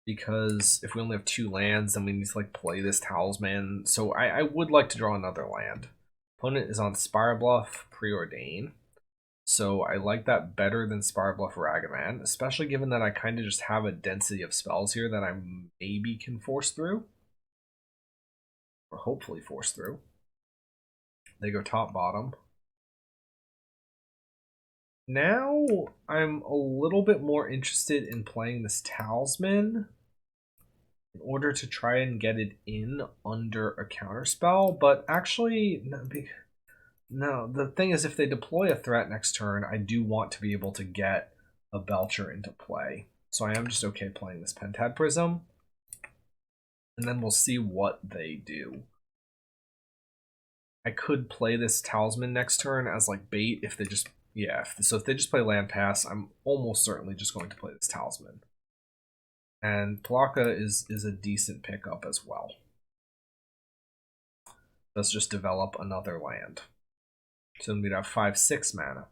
Because if we only have 2 lands, then we need to like play this Talisman. So I would like to draw another land. Opponent is on Spire Bluff, Preordain. So I like that better than Spire Bluff Ragavan, especially given that I kind of just have a density of spells here that I maybe can force through. Or hopefully force through. They go top, bottom. Now I'm a little bit more interested in playing this Talisman. in order to try and get it in under a counterspell, but actually, no, the thing is, if they deploy a threat next turn, I do want to be able to get a Belcher into play. So I am just okay playing this Pentad Prism, and then we'll see what they do. I could play this Talisman next turn as like bait if they just, yeah, if they just play Land Pass, I'm almost certainly just going to play this Talisman. And Plaka is a decent pickup as well. Let's just develop another land. So then we'd have 5/6 mana.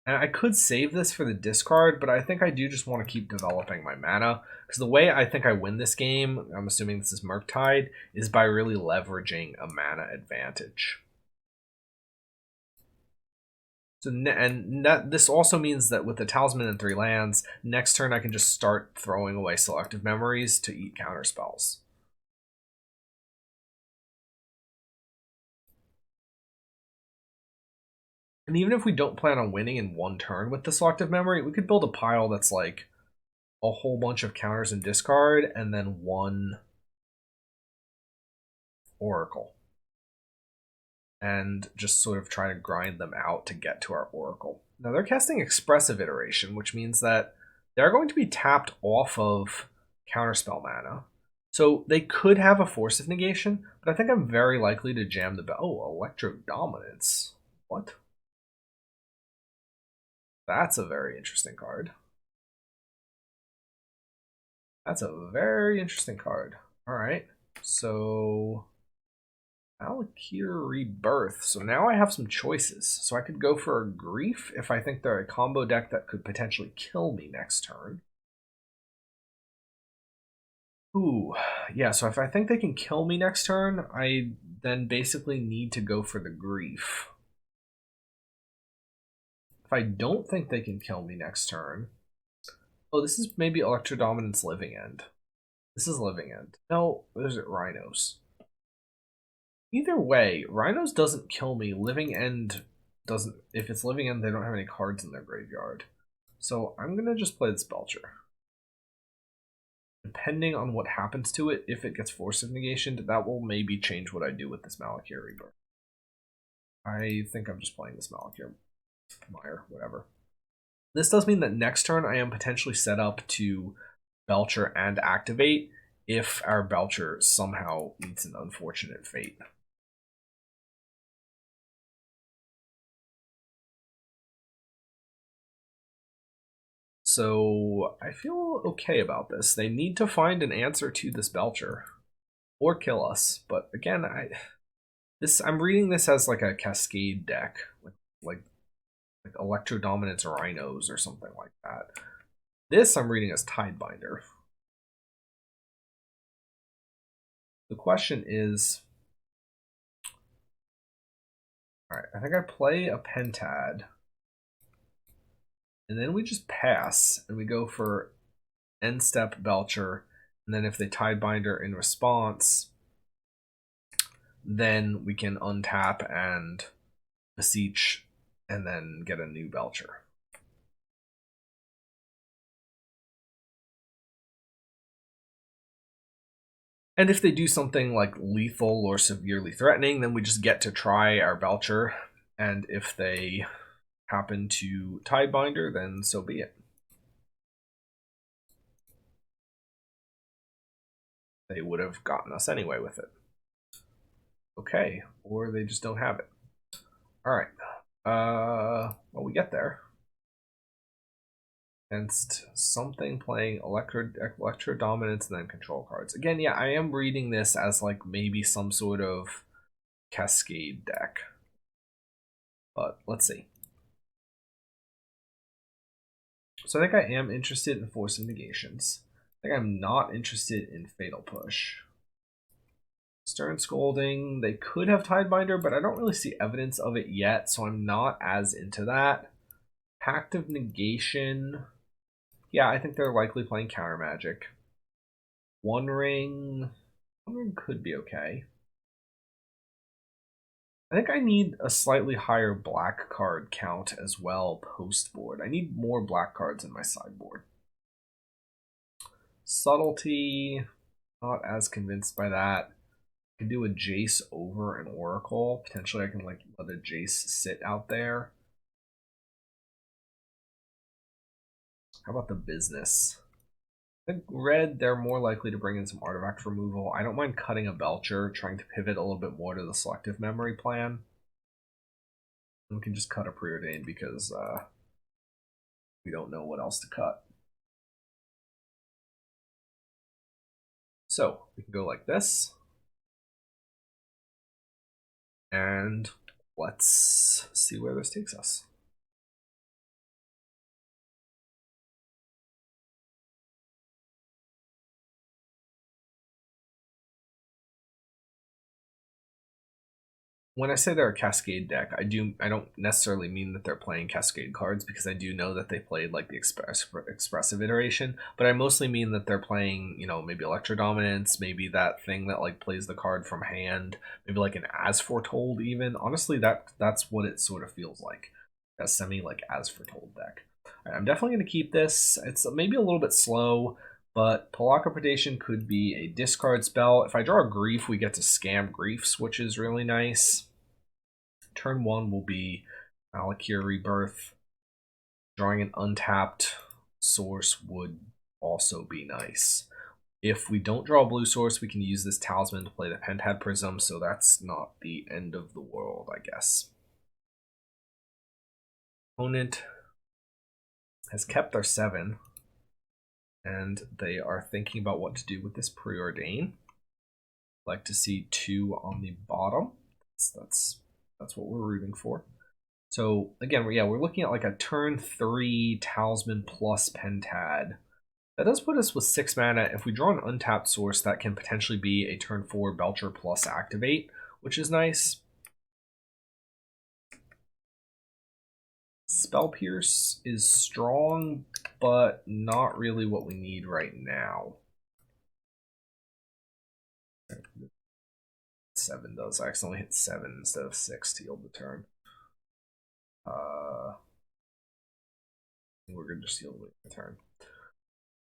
And I could save this for the discard, but I think I do just want to keep developing my mana. Because the way I think I win this game, I'm assuming this is Murktide, is by really leveraging a mana advantage. So, this also means that with the Talisman and 3 lands, next turn I can just start throwing away Selective Memories to eat counterspells. And even if we don't plan on winning in one turn with the Selective Memory, we could build a pile that's like a whole bunch of counters and discard, and then 1 Oracle. And just sort of try to grind them out to get to our Oracle. Now they're casting Expressive Iteration, which means that they're going to be tapped off of Counterspell mana. So they could have a Force of Negation, but I think I'm very likely to jam the... Oh, Electro Dominance. What? That's a very interesting card. That's a very interesting card. Alright, so... Malakir Rebirth. So now I have some choices. So I could go for a Grief if I think they're a combo deck that could potentially kill me next turn. Ooh, yeah, so if I think they can kill me next turn, I then basically need to go for the Grief. If I don't think they can kill me next turn... Oh, this is maybe Electrodominance Living End. This is Living End. No, there's it, Rhinos. Either way, Rhinos doesn't kill me. Living End doesn't... If it's Living End, they don't have any cards in their graveyard. So I'm going to just play this Belcher. Depending on what happens to it, if it gets Force of Negation, that will maybe change what I do with this Malakir Rebirth. I think I'm just playing this Malakir Meyer, whatever. This does mean that next turn I am potentially set up to Belcher and activate if our Belcher somehow meets an unfortunate fate. So I feel okay about this. They need to find an answer to this Belcher or kill us. But again, I'm reading this as like a Cascade deck, like Electro Dominance Rhinos or something like that. This I'm reading as Tidebinder. The question is, all right, I think I play a Pentad. And then we just pass, and we go for end step Belcher. And then if they Tidebinder in response, then we can untap and Beseech, and then get a new Belcher. And if they do something like lethal or severely threatening, then we just get to try our Belcher. And if they happen to Tidebinder, then so be it. They would have gotten us anyway with it. Okay, or they just don't have it. All right. Well, we get there. Against something playing Electro Dominance and then control cards. Again, yeah, I am reading this as like maybe some sort of Cascade deck. But let's see. So I think I am interested in Force of Negations. I think I'm not interested in Fatal Push. Stern Scolding, they could have Tidebinder, but I don't really see evidence of it yet, so I'm not as into that. Pact of Negation, yeah, I think they're likely playing Counter Magic. One Ring could be okay. I think I need a slightly higher black card count as well post board. I need more black cards in my sideboard. Subtlety, not as convinced by that. I can do a Jace over an Oracle. Potentially I can like let a Jace sit out there. How about the business? I think red, they're more likely to bring in some artifact removal. I don't mind cutting a Belcher, trying to pivot a little bit more to the selective memory plan. And we can just cut a Preordained because we don't know what else to cut. So we can go like this. And let's see where this takes us. When I say they're a Cascade deck, I don't necessarily mean that they're playing Cascade cards, because I do know that they played like the expressive iteration, but I mostly mean that they're playing, you know, maybe Electro Dominance, maybe that thing that like plays the card from hand, maybe like an As Foretold even. Honestly, that's what it sort of feels like. A semi like As Foretold deck. Right, I'm definitely going to keep this. It's maybe a little bit slow, but Malakir Predation could be a discard spell. If I draw a Grief, we get to scam Griefs, which is really nice. Turn 1 will be Malakir Rebirth. Drawing an untapped source would also be nice. If we don't draw a blue source, we can use this Talisman to play the Pentad Prism, so that's not the end of the world, I guess. Opponent has kept their 7, and they are thinking about what to do with this Preordain. Like to see 2 on the bottom. That's what we're rooting for. So again, we're looking at like a turn 3 Talisman plus Pentad. That does put us with 6 mana. If we draw an untapped source, that can potentially be a turn 4 Belcher plus Activate, which is nice. Spell Pierce is strong, but not really what we need right now. 7 does. I accidentally hit 7 instead of 6 to yield the turn. We're going to just yield the turn.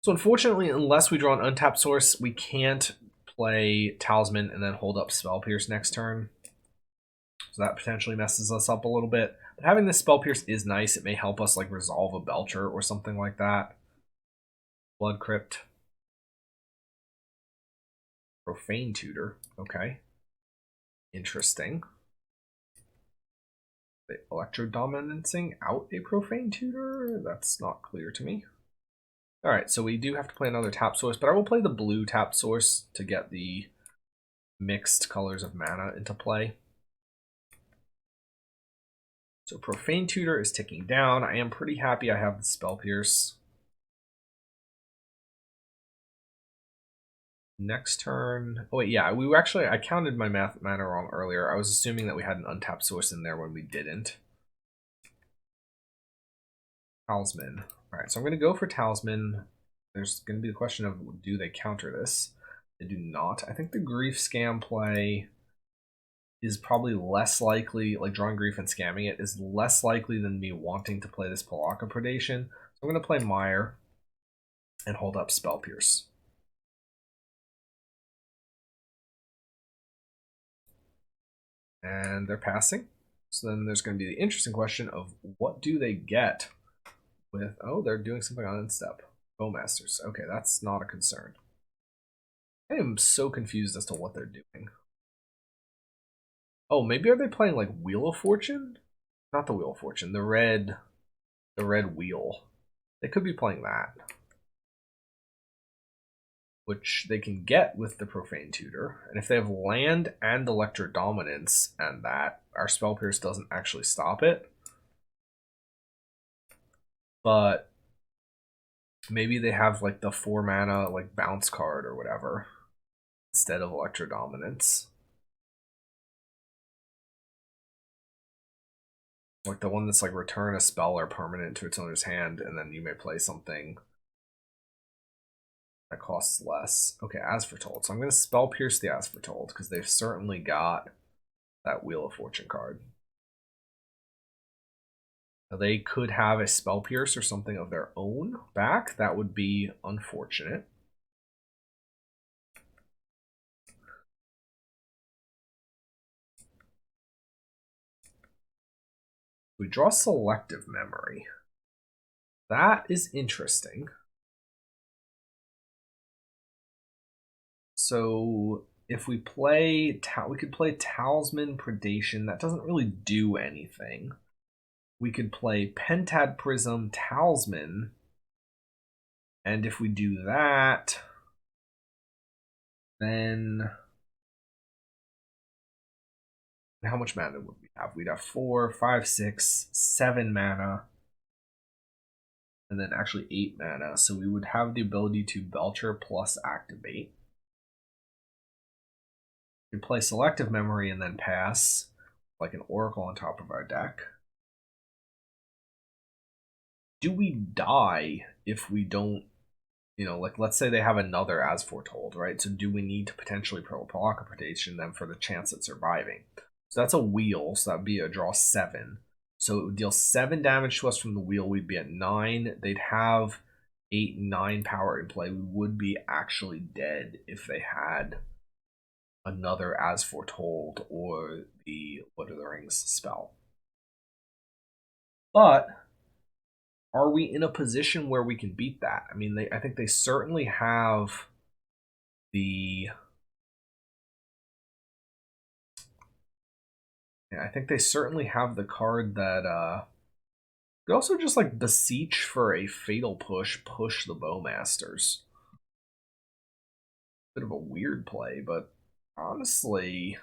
So unfortunately, unless we draw an untapped source, we can't play Talisman and then hold up Spell Pierce next turn. So that potentially messes us up a little bit. But having this Spell Pierce is nice. It may help us like resolve a Belcher or something like that. Blood Crypt. Profane Tutor. Okay. Interesting. The Electro Dominancing out a Profane Tutor? That's not clear to me. Alright, so we do have to play another tap source, but I will play the blue tap source to get the mixed colors of mana into play. So Profane Tutor is ticking down. I am pretty happy I have the Spell Pierce. Next turn. Oh wait, yeah, I counted my mana wrong earlier. I was assuming that we had an untapped source in there when we didn't. Talisman. Alright, so I'm going to go for Talisman. There's going to be the question of, do they counter this? They do not. I think the Grief Scam play is probably less likely, like drawing Grief and scamming it, is less likely than me wanting to play this Malakir Predation. So I'm going to play Mire and hold up Spell Pierce. And they're passing. So then there's going to be the interesting question of, what do they get with... Oh, they're doing something on end step. Bowmasters. Okay, that's not a concern. I am so confused as to what they're doing. Oh, maybe are they playing like Wheel of Fortune? Not the Wheel of Fortune, the red wheel. They could be playing that, which they can get with the Profane Tutor. And if they have land and Electro Dominance and that, our Spell Pierce doesn't actually stop it. But maybe they have like the 4 mana like bounce card or whatever instead of Electro Dominance. Like the one that's like return a spell or permanent to its owner's hand, and then you may play something that costs less. Okay, As Foretold. So I'm going to Spell Pierce the As Foretold, because they've certainly got that Wheel of Fortune card. Now they could have a Spell Pierce or something of their own back. That would be unfortunate. We draw Selective Memory. That is interesting. So if we play, we could play Talisman Predation. That doesn't really do anything. We could play Pentad Prism Talisman. And if we do that, then how much mana would we have? We'd have 4, 5, 6, 7 mana. And then actually 8 mana. So we would have the ability to Belcher plus activate. We play Selective Memory and then pass, like an Oracle on top of our deck. Do we die if we don't, like let's say they have another As Foretold, right? So do we need to potentially Malakir Predation them for the chance at surviving? So that's a wheel, so that would be a draw 7. So it would deal 7 damage to us from the wheel. We'd be at 9. They'd have 8, 9 power in play. We would be actually dead if they had another As Foretold or the Lord of the Rings spell. But are we in a position where we can beat that? I mean, I think they certainly have the... Yeah, I think they certainly have the card that could also just like beseech for a fatal push the Bowmasters. Bit of a weird play, but honestly,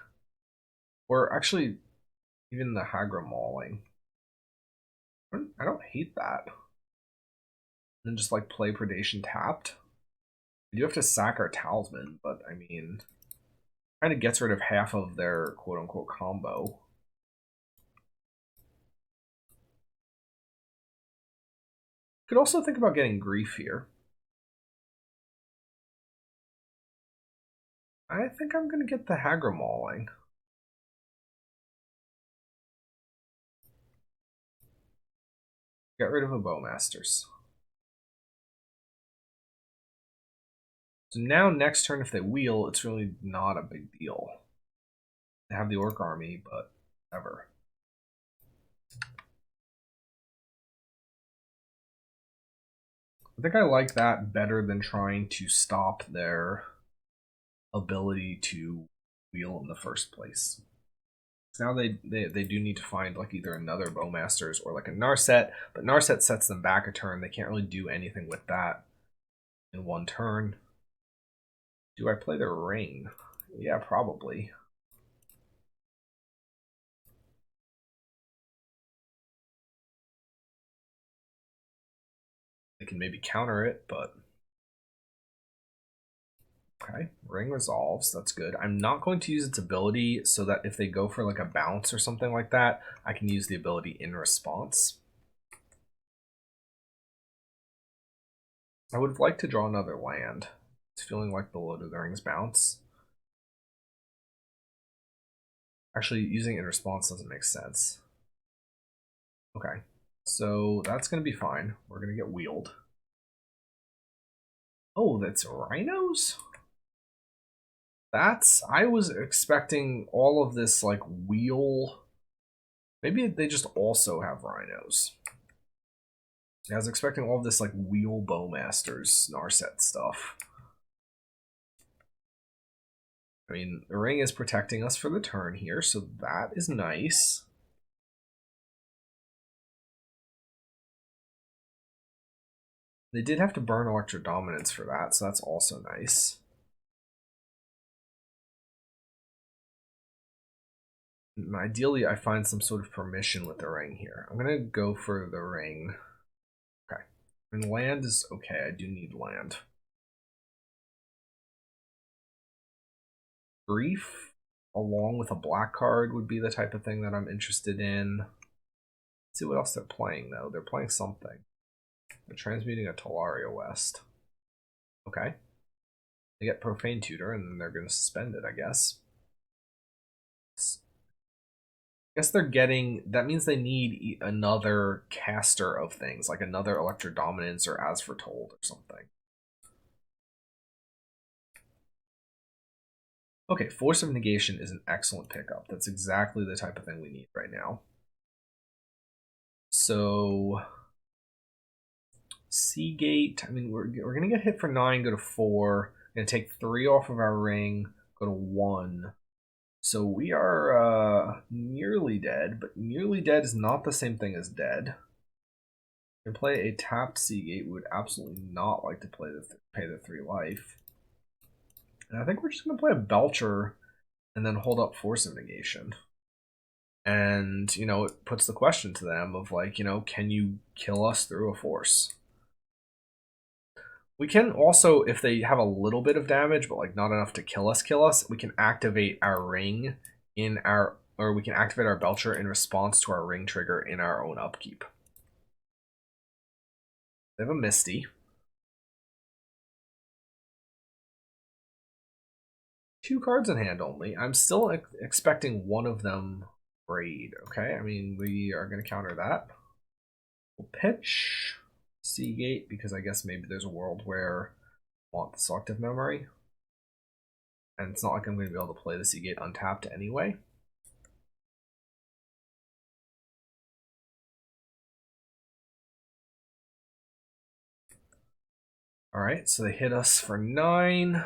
or actually even the Hagra Mauling. I don't hate that. And then just like play Predation tapped. We do have to sack our Talisman, but I mean, kind of gets rid of half of their quote unquote combo. Could also think about getting Grief here. I think I'm going to get the Hagra Mauling. Get rid of a Bowmasters. So now next turn, if they wheel, it's really not a big deal. They have the Orc army, but whatever. I think I like that better than trying to stop their ability to wheel in the first place. So now they do need to find like either another Bowmasters or like a Narset, but Narset sets them back a turn. They can't really do anything with that in one turn. Do I play the Ring? Yeah, probably. They can maybe counter it, but okay, Ring resolves. That's good. I'm not going to use its ability so that if they go for like a bounce or something like that, I can use the ability in response. I would have liked to draw another land. It's feeling like the Lord of the Rings bounce. Actually, using it in response doesn't make sense. Okay, so that's going to be fine. We're going to get wheeled. Oh, that's rhinos? I was expecting all of this like wheel. Maybe they just also have rhinos. I was expecting all of this like wheel Bowmasters Narset stuff. I mean, the Ring is protecting us for the turn here, so that is nice. They did have to burn Electro Dominance for that, so that's also nice. Ideally, I find some sort of permission with the Ring here. I'm going to go for the Ring. Okay. And land is okay. I do need land. Grief, along with a black card, would be the type of thing that I'm interested in. Let's see what else they're playing, though. They're playing something. They're transmuting a Talaria West. Okay. They get Profane Tutor, and then they're going to suspend it, I guess. I guess they're getting, that means they need another caster of things, like another Electro Dominance or As Foretold or something. Okay, Force of Negation is an excellent pickup. That's exactly the type of thing we need right now. so Seagate, I mean, we're going to get hit for 9, go to 4. Going to take 3 off of our ring, go to 1. So we are nearly dead, but nearly dead is not the same thing as dead. To play a tapped Seagate, we would absolutely not like to pay the 3 life. And I think we're just going to play a Belcher and then hold up Force of Negation. And, you know, it puts the question to them of, like, you know, can you kill us through a Force? We can also, if they have a little bit of damage, but like not enough to kill us, we can activate our ring in our, or we can activate our Belcher in response to our ring trigger in our own upkeep. They have a Misty. 2 cards in hand only. I'm still expecting one of them raid, okay? I mean, we are going to counter that. We'll pitch Seagate, because I guess maybe there's a world where I want the Selective Memory. And it's not like I'm going to be able to play the Seagate untapped anyway. Alright, so they hit us for 9.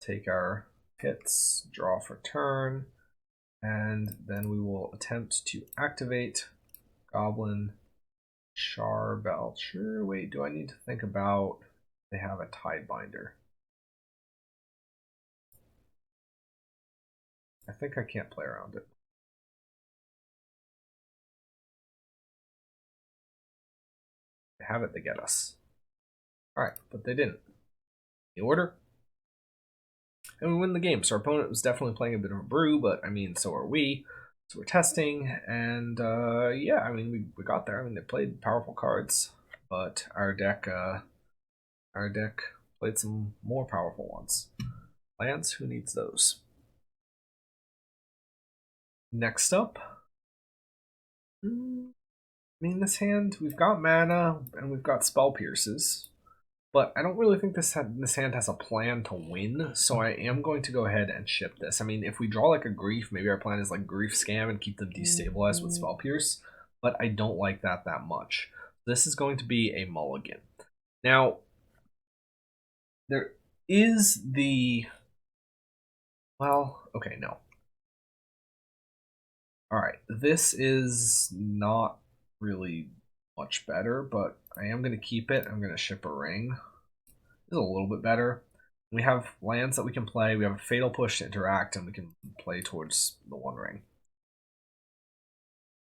Take our hits, draw for turn, and then we will attempt to activate Goblin Scambelcher. Wait, do I need to think about they have a Tidebinder? I think I can't play around it. They have it, they get us. Alright, but they didn't. The order. And we win the game. So our opponent was definitely playing a bit of a brew, but I mean, so are we. So we're testing, and yeah, I mean, we got there. I mean, they played powerful cards, but our deck played some more powerful ones. Lands, who needs those? Next up, I mean, this hand, we've got mana and we've got Spell Pierces, but I don't really think this hand has a plan to win, so I am going to go ahead and ship this. I mean, if we draw like a Grief, maybe our plan is like Grief Scam and keep them destabilized with Spell Pierce, but I don't like that much. This is going to be a mulligan. Now, there is the... Well, okay, no. Alright, this is not really much better, but I am going to keep it. I'm going to ship a ring. This is a little bit better. We have lands that we can play. We have a Fatal Push to interact, and we can play towards the 1 ring.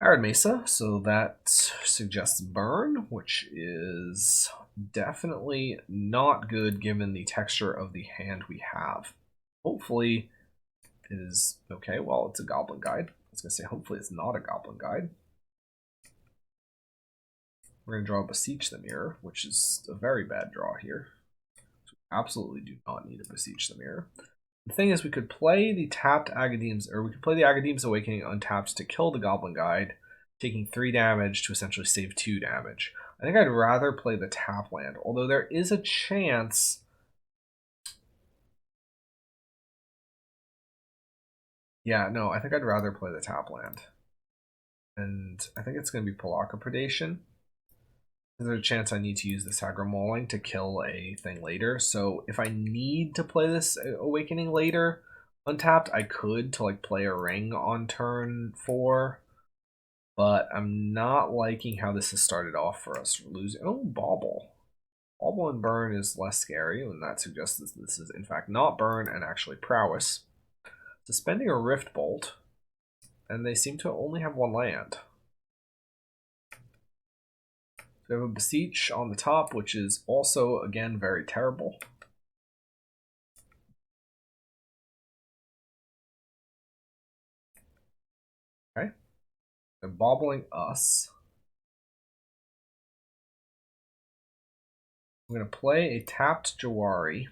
Arid Mesa, so that suggests Burn, which is definitely not good given the texture of the hand we have. Hopefully it is okay. Well, it's a Goblin Guide. I was going to say, hopefully it's not a Goblin Guide. We're going to draw Beseech the Mirror, which is a very bad draw here. So we absolutely do not need to Beseech the Mirror. The thing is, we could play the tapped Agadeem's, or we could play the Agadeem's Awakening untapped to kill the Goblin Guide, taking 3 damage to essentially save 2 damage. I think I'd rather play the tap land, although there is a chance... Yeah, no, I think I'd rather play the tap land. And I think it's going to be Malakir Predation. There's a chance I need to use this Aggro Mauling to kill a thing later. So if I need to play this Awakening later, untapped, I could to like play a ring on turn 4. But I'm not liking how this has started off for us. We're losing. Oh, Bauble. Bauble and Burn is less scary, and that suggests that this is in fact not Burn and actually Prowess. Suspending a Rift Bolt, and they seem to only have 1 land. We have a Beseech on the top, which is also, again, very terrible. Okay. They're bobbling us. I'm going to play a tapped Jawari.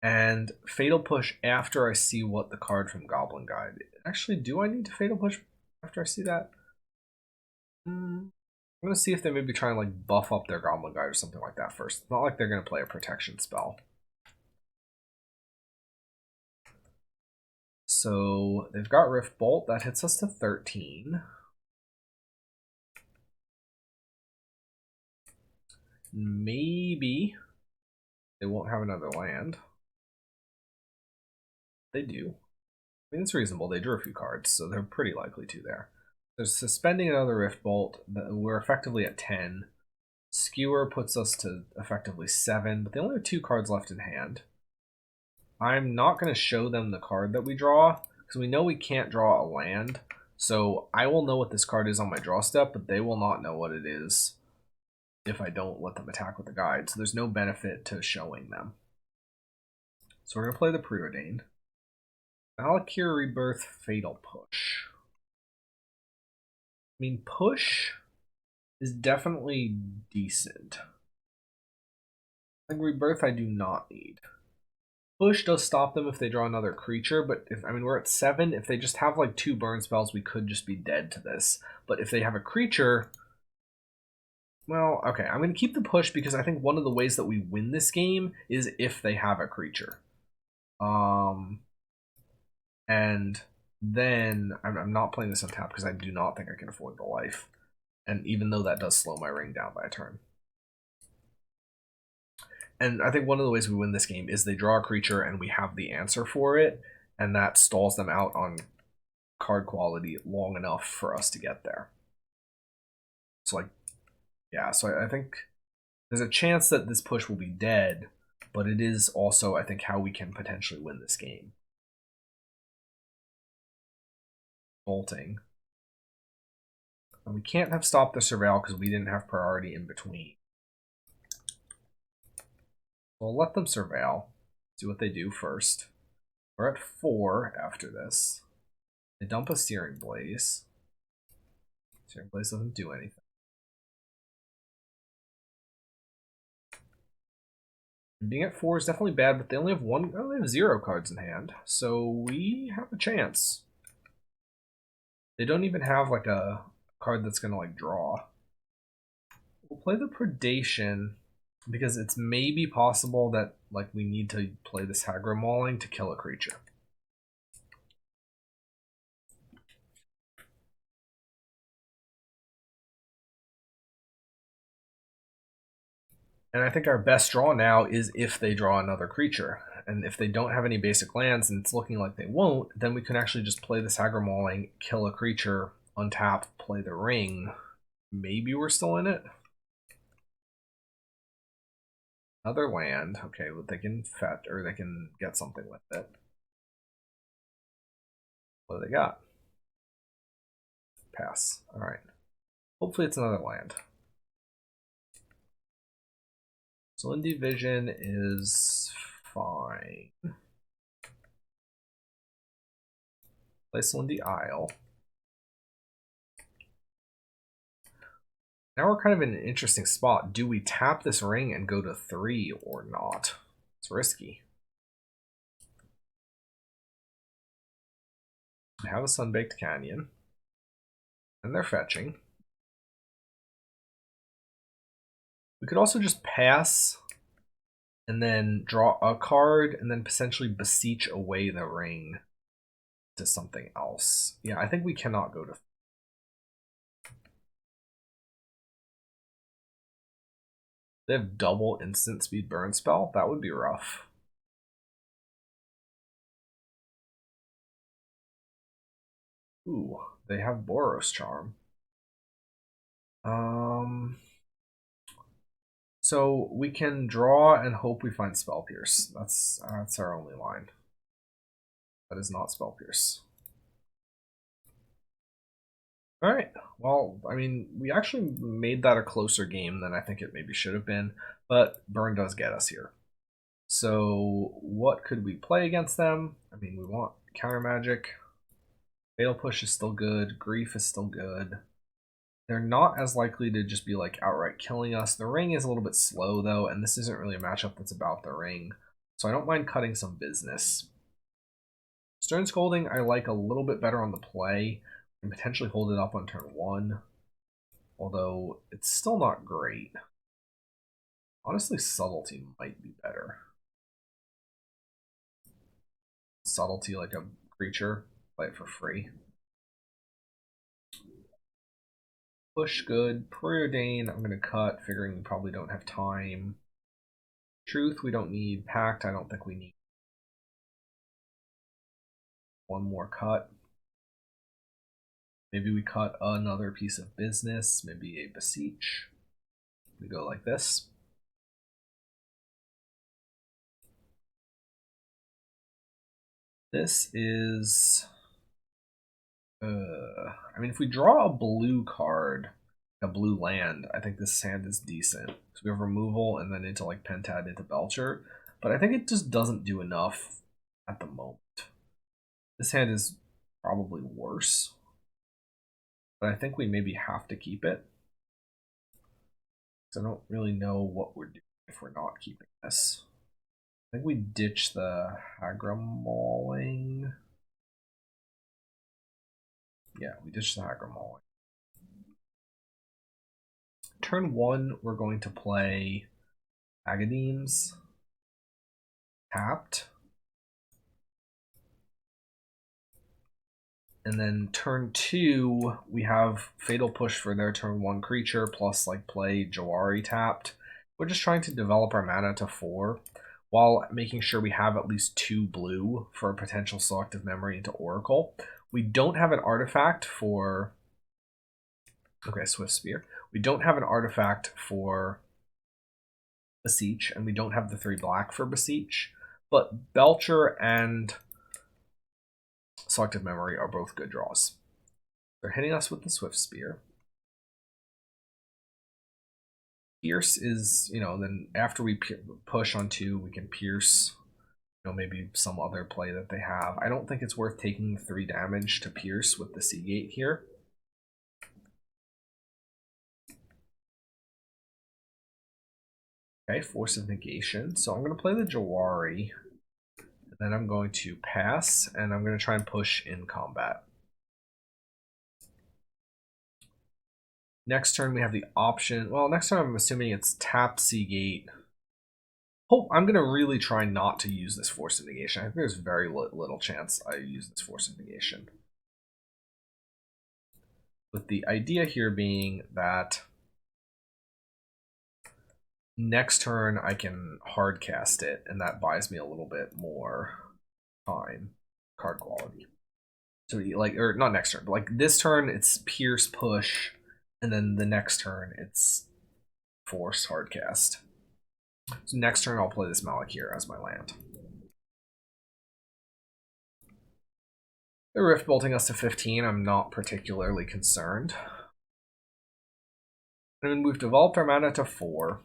And Fatal Push after I see what the card from Goblin Guide. Actually, do I need to Fatal Push after I see that? I'm going to see if they maybe try and like buff up their Goblin Guide or something like that first. It's not like they're going to play a protection spell. So they've got Rift Bolt. That hits us to 13. Maybe they won't have another land. They do. I mean, it's reasonable. They drew a few cards, so they're pretty likely to there. They're suspending another Rift Bolt. We're effectively at 10. Skewer puts us to effectively 7, but they only have 2 cards left in hand. I'm not going to show them the card that we draw, because we know we can't draw a land. So I will know what this card is on my draw step, but they will not know what it is if I don't let them attack with the guide. So there's no benefit to showing them. So we're going to play the Preordained. Malakir Rebirth, Fatal Push. I mean, Push is definitely decent. I think Rebirth I do not need. Push does stop them if they draw another creature, but if we're at 7. If they just have like 2 burn spells, we could just be dead to this. But if they have a creature, well, okay, I'm going to keep the push because I think one of the ways that we win this game is if they have a creature. And then I'm not playing this on tap because I do not think I can afford the life. And even though that does slow my ring down by a turn. And I think one of the ways we win this game is they draw a creature and we have the answer for it, and that stalls them out on card quality long enough for us to get there. So like, yeah, so I think there's a chance that this push will be dead, but it is also, I think, how we can potentially win this game. Bolting. And we can't have stopped the Surveil because we didn't have priority in between. We'll let them Surveil. See what they do first. We're at 4 after this. They dump a Searing Blaze. Searing Blaze doesn't do anything. Being at 4 is definitely bad, but they only have 0 cards in hand, so we have a chance. They don't even have like a card that's gonna like draw. We'll play the Predation because it's maybe possible that like we need to play this Hagra Mauling to kill a creature. And I think our best draw now is if they draw another creature. And if they don't have any basic lands, and it's looking like they won't, then we can actually just play this Hagra Mauling, kill a creature, untap, play the ring. Maybe we're still in it. Another land. Okay, but they can fetch, or they can get something with it. What do they got? Pass. Alright. Hopefully it's another land. So in Division is fine. Play Lindy Isle. Now we're kind of in an interesting spot. Do we tap this ring and go to 3 or not? It's risky. I have a Sunbaked Canyon. And they're fetching. We could also just pass and then draw a card and then potentially beseech away the ring to something else. Yeah, I think we cannot go to. They have double instant speed burn spell. That would be rough. Ooh, they have Boros Charm. So we can draw and hope we find Spell Pierce. That's our only line. That is not Spell Pierce. All right. Well, I mean, we actually made that a closer game than I think it maybe should have been, but Burn does get us here. So what could we play against them? I mean, we want Counter Magic. Fatal Push is still good. Grief is still good. They're not as likely to just be like outright killing us. The ring is a little bit slow though, and this isn't really a matchup that's about the ring. So I don't mind cutting some business. Stern Scolding I like a little bit better on the play and potentially hold it up on turn 1. Although it's still not great. Honestly, Subtlety might be better. Subtlety like a creature, play it for free. Push good. Preordain, I'm going to cut, figuring we probably don't have time. Truth, we don't need. Pact, I don't think we need. One more cut. Maybe we cut another piece of business, maybe a Beseech. We go like this. This is... I mean, if we draw a blue card, a blue land, I think this hand is decent. So we have removal and then into like Pentad into Belcher. But I think it just doesn't do enough at the moment. This hand is probably worse. But I think we maybe have to keep it. Because I don't really know what we're doing if we're not keeping this. I think we ditch the Hagramauling. Yeah, we ditch the Hagramauling. Turn 1, we're going to play Agadeems. Tapped. And then turn 2, we have Fatal Push for their turn 1 creature, plus like play Jawari tapped. We're just trying to develop our mana to 4, while making sure we have at least 2 blue for a potential Selective Memory into Oracle. We don't have an artifact for... Okay, Swift Spear. We don't have an artifact for Beseech, and we don't have the 3 black for Beseech, but Belcher and Selective Memory are both good draws. They're hitting us with the Swift Spear. Pierce is, then after we push on 2, we can pierce, maybe some other play that they have. I don't think it's worth taking 3 damage to pierce with the Seagate here. Okay, Force of Negation. So I'm going to play the Jawari. Then I'm going to pass, and I'm going to try and push in combat. Next turn we have the option. Well, next turn I'm assuming it's tap Seagate. Oh, I'm going to really try not to use this Force of Negation. I think there's very little chance I use this Force of Negation. With the idea here being that next turn I can hard cast it, and that buys me a little bit more time, card quality. So like, or not next turn, but like this turn it's Pierce push, and then the next turn it's Force hard cast. So next turn I'll play this Malakir as my land. They're Rift Bolting us to 15. I'm not particularly concerned. I mean, we've developed our mana to 4,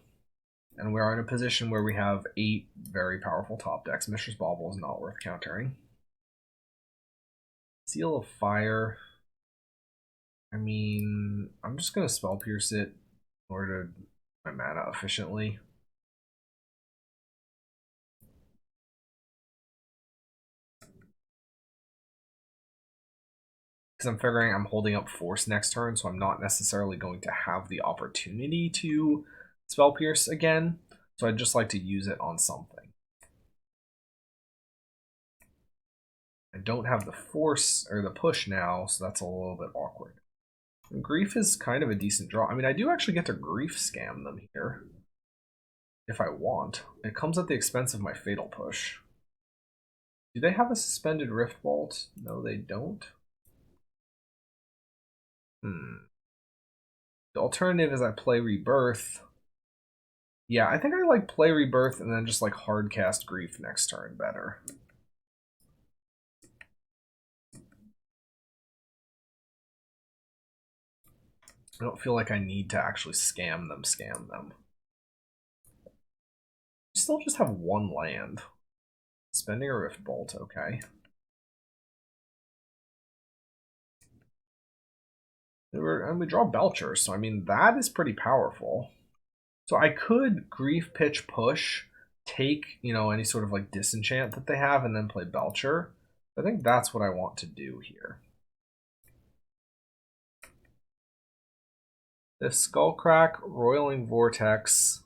and we are in a position where we have 8 very powerful top decks. Mishra's Bauble is not worth countering. Seal of Fire. I mean, I'm just going to Spell Pierce it in order to my mana efficiently. Because I'm figuring I'm holding up Force next turn, so I'm not necessarily going to have the opportunity to Spell Pierce again. So I'd just like to use it on something. I don't have the Force or the push now, so that's a little bit awkward. And Grief is kind of a decent draw. I mean, I do actually get to Grief scam them here. If I want. It comes at the expense of my Fatal Push. Do they have a suspended Rift Bolt? No, they don't. The alternative is I play Rebirth. Yeah, I think I like play Rebirth and then just like hard cast Grief next turn better. I don't feel like I need to actually scam them. Still just have 1 land. Spending a Rift Bolt, okay. And we draw Belcher, so I mean, that is pretty powerful. So I could Grief Pitch Push, take, any sort of like disenchant that they have, and then play Belcher. I think that's what I want to do here. This Skullcrack, Roiling Vortex,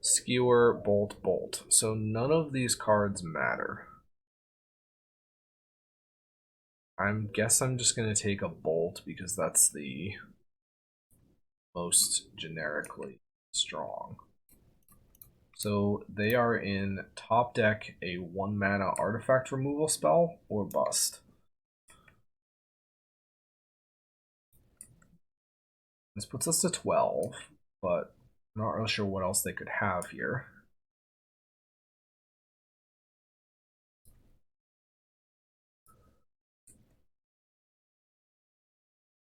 Skewer, Bolt, Bolt. So none of these cards matter. guess I'm just going to take a bolt because that's the most generically strong. So they are in top deck a 1 mana artifact removal spell or bust. This puts us to 12, but I'm not really sure what else they could have here.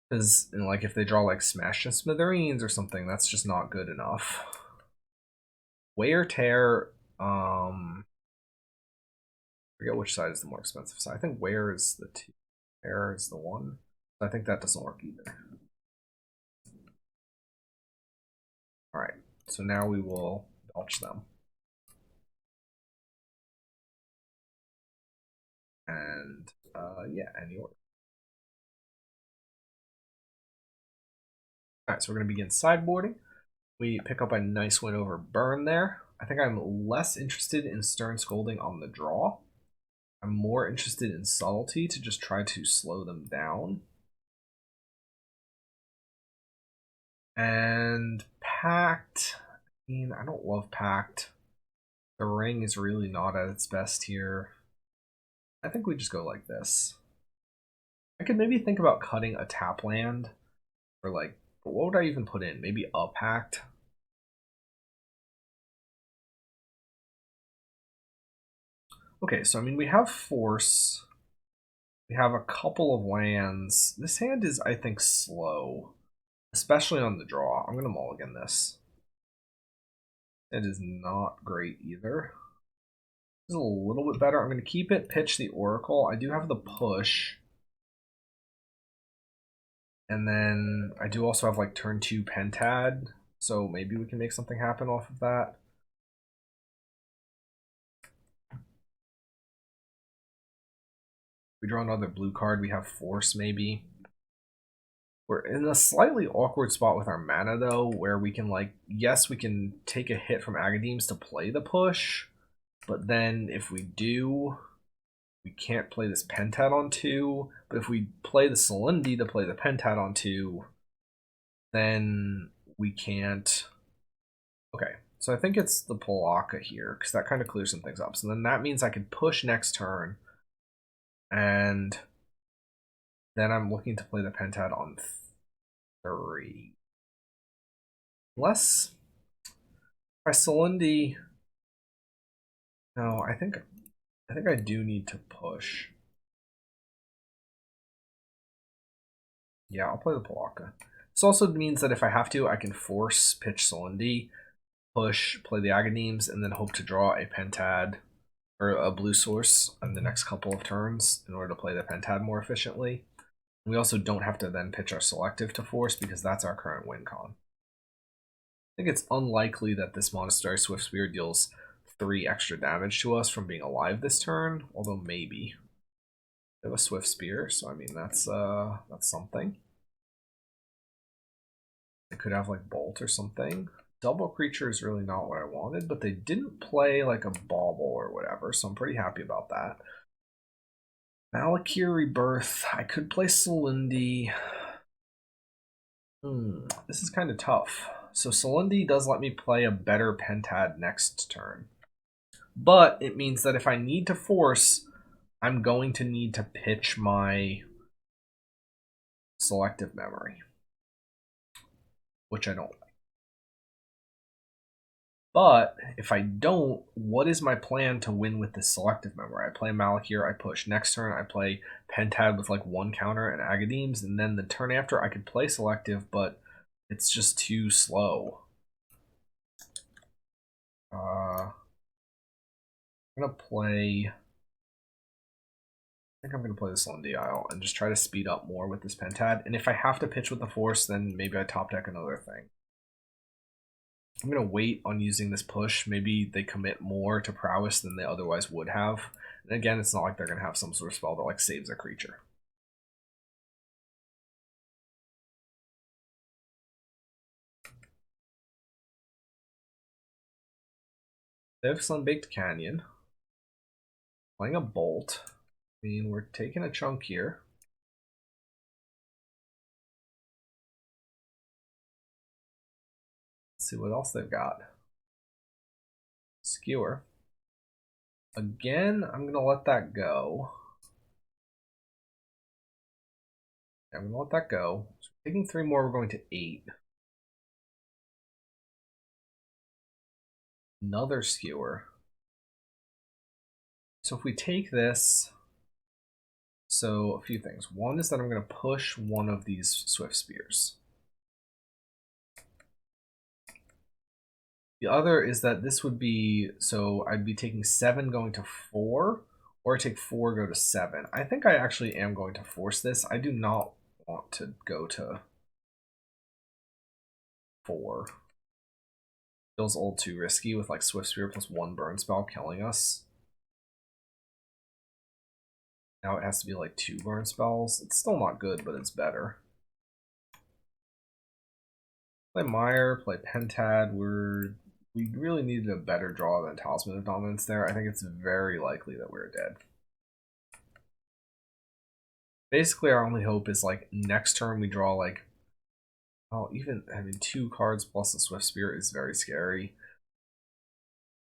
Because, like, if they draw, like, Smash and Smithereens or something, that's just not good enough. Wear Tear, I forget which side is the more expensive side. I think Wear is the 2, Tear is the 1. I think that doesn't work either. Alright, so now we will belch them. And, yeah, any order. Alright, so we're going to begin sideboarding. We pick up a nice win over Burn there. I think I'm less interested in Stern Scolding on the draw. I'm more interested in Subtlety to just try to slow them down. And Pact, I mean, I don't love Pact. The Ring is really not at its best here. I think we just go like this. I could maybe think about cutting a tap land, or like, but what would I even put in? Maybe a Pact? Okay, so I mean, we have Force. We have a couple of lands. This hand is, I think, slow, especially on the draw. I'm going to mulligan this. It is not great either. This is a little bit better. I'm going to keep it, pitch the Oracle. I do have the push. And then I do also have like turn 2 Pentad, so maybe we can make something happen off of that. We draw another blue card, we have Force maybe. We're in a slightly awkward spot with our mana though, where we can like, yes, we can take a hit from Agadeems to play the push, but then if we do, we can't play this Pentad on 2, but if we play the Solindy to play the Pentad on 2, then we can't. Okay, so I think it's the Palaka here, because that kind of clears some things up. So then that means I can push next turn, and then I'm looking to play the Pentad on 3. Unless, if I Solindy, no, I think I do need to push. Yeah, I'll play the Palaka. This also means that if I have to, I can force pitch Solindy, push, play the Agadeems, and then hope to draw a Pentad or a blue source in the next couple of turns in order to play the Pentad more efficiently. We also don't have to then pitch our Selective to force because that's our current win con. I think it's unlikely that this Monastery Swift Spear deals 3 extra damage to us from being alive this turn, although maybe. They have a Swift Spear, so I mean that's something. They could have like Bolt or something. Double Creature is really not what I wanted, but they didn't play like a Bauble or whatever, so I'm pretty happy about that. Malakir Rebirth. I could play Solindy. This is kind of tough. So Solindy does let me play a better Pentad next turn. But it means that if I need to force, I'm going to need to pitch my Selective Memory, which I don't like. But if I don't, what is my plan to win with this Selective Memory? I play Malakir, I push. Next turn, I play Pentad with like 1 counter and Agadeems, and then the turn after, I could play Selective, but it's just too slow. I'm gonna play. I think I'm gonna play this Lundy Isle and just try to speed up more with this Pentad. And if I have to pitch with the Force, then maybe I top deck another thing. I'm gonna wait on using this push. Maybe they commit more to prowess than they otherwise would have. And again, it's not like they're gonna have some sort of spell that like saves a creature. They have Sunbaked Canyon. Playing a Bolt. I mean, we're taking a chunk here. Let's see what else they've got. Skewer. Again, I'm going to let that go. I'm going to let that go. So taking 3 more, we're going to 8. Another skewer. So if we take this, so a few things. One is that I'm going to push one of these Swift Spears. The other is that this would be, so I'd be taking 7 going to 4, or take 4 go to 7. I think I actually am going to force this. I do not want to go to 4. Feels a little too risky with like Swift Spear plus 1 burn spell killing us. Now it has to be like 2 burn spells. It's still not good, but it's better. Play Mire, play Pentad. We really needed a better draw than Talisman of Dominance there. I think it's very likely that we're dead. Basically, our only hope is like next turn we draw like, oh, even having 2 cards plus a Swift Spear is very scary.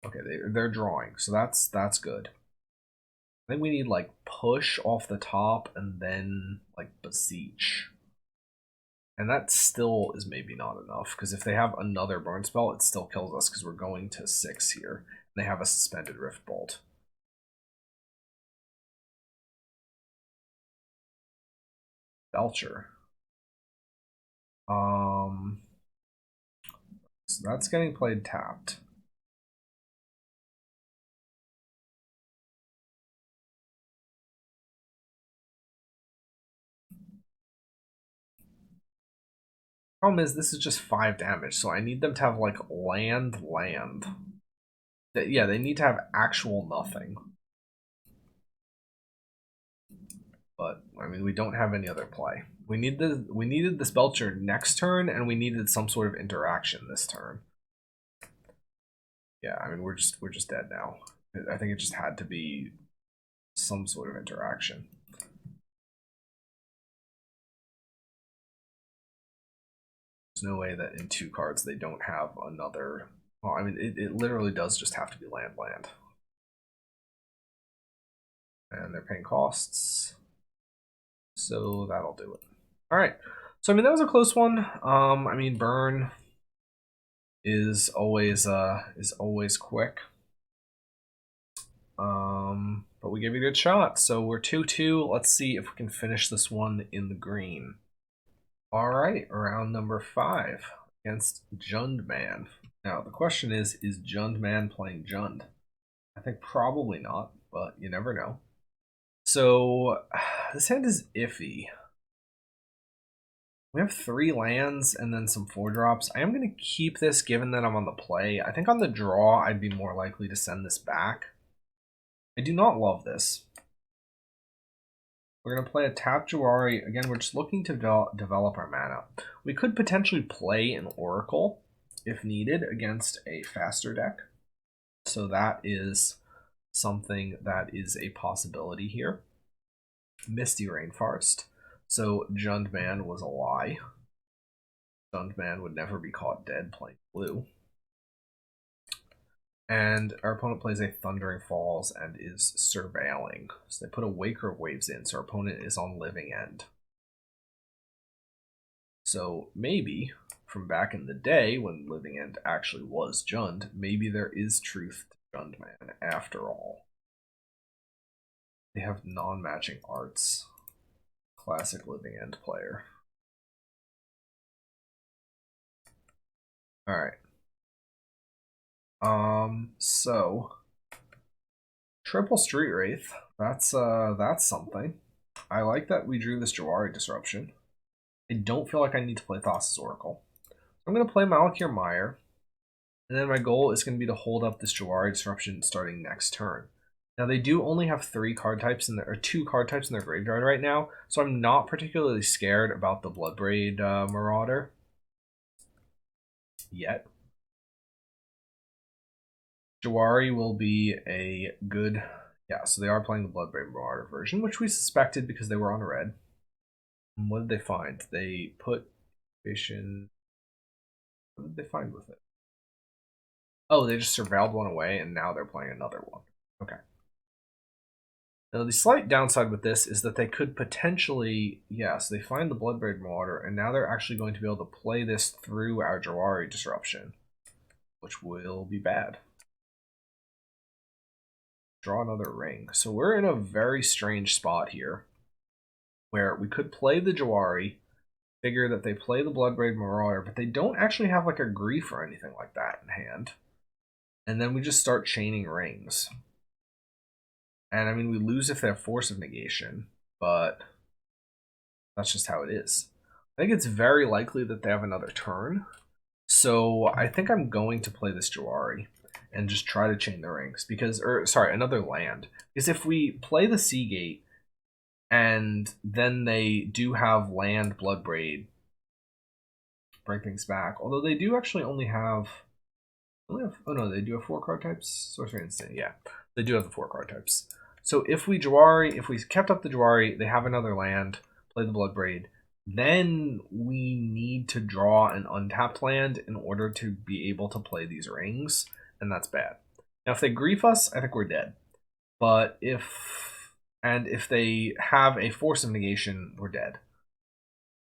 Okay, they're drawing, so that's good. I think we need like push off the top and then like Beseech. And that still is maybe not enough, because if they have another burn spell, it still kills us because we're going to 6 here. And they have a suspended Rift Bolt. Belcher. So that's getting played tapped. Problem is, this is just 5 damage, so I need them to have like land. Yeah, they need to have actual nothing. But I mean, we don't have any other play. We needed the Belcher next turn, and we needed some sort of interaction this turn. Yeah, I mean, we're just dead now. I think it just had to be some sort of interaction. There's no way that in 2 cards they don't have another. Well, I mean, it literally does just have to be land. And they're paying costs. So that'll do it. All right. So I mean, that was a close one. I mean, burn is always quick. But we gave it a good shot. So we're 2-2. Let's see if we can finish this one in the green. All right, round number 5 against Jundman. Now the question is Jundman playing Jund? I think probably not, but you never know. So this hand is iffy. We have 3 lands and then some 4-drops. I am going to keep this given that I'm on the play. I think on the draw, I'd be more likely to send this back. I do not love this. We're going to play a tap Jawari. Again, we're just looking to develop our mana. We could potentially play an Oracle if needed against a faster deck. So that is something that is a possibility here. Misty Rainforest. So Jundman was a lie. Jundman would never be caught dead playing blue. And our opponent plays a Thundering Falls and is surveilling. So they put a Waker of Waves in, so our opponent is on living end. So maybe, from back in the day when living end actually was Jund, maybe there is truth to Jundman after all. They have non-matching arts. Classic living end player. Alright. So Triple Street Wraith. That's something. I like that we drew this Jawari Disruption. I don't feel like I need to play Thassa's Oracle. I'm gonna play Malakir Mire. And then my goal is going to be to hold up this Jawari Disruption starting next turn. Now they do only have 2 card types in their graveyard right now, so I'm not particularly scared about the Bloodbraid Marauder yet. Jawari will be a good, yeah. So they are playing the Bloodbraid Marauder version, which we suspected because they were on red. And what did they find? They put Vision. What did they find with it? Oh, they just surveilled one away, and now they're playing another one. Okay. Now, the slight downside with this is that they could potentially, yes, they find the Bloodbraid Marauder, and now they're actually going to be able to play this through our Jawari Disruption, which will be bad. Draw another ring. So we're in a very strange spot here, where we could play the Jawari, figure that they play the Bloodbraid Marauder, but they don't actually have like a Grief or anything like that in hand. And then we just start chaining rings. And I mean, we lose if they have Force of Negation, but that's just how it is. I think it's very likely that they have another turn. So I think I'm going to play this Jawari and just try to chain the rings. Because, or sorry, another land. Because if we play the Seagate and then they do have land Bloodbraid, break things back. Although they do actually only have oh no, they do have 4 card types? Sorcery Instinct, yeah. They do have the 4 card types. So if we kept up the Jawari, they have another land, play the Bloodbraid, then we need to draw an untapped land in order to be able to play these rings, and that's bad. Now if they grief us, I think we're dead. But if they have a Force of Negation, we're dead.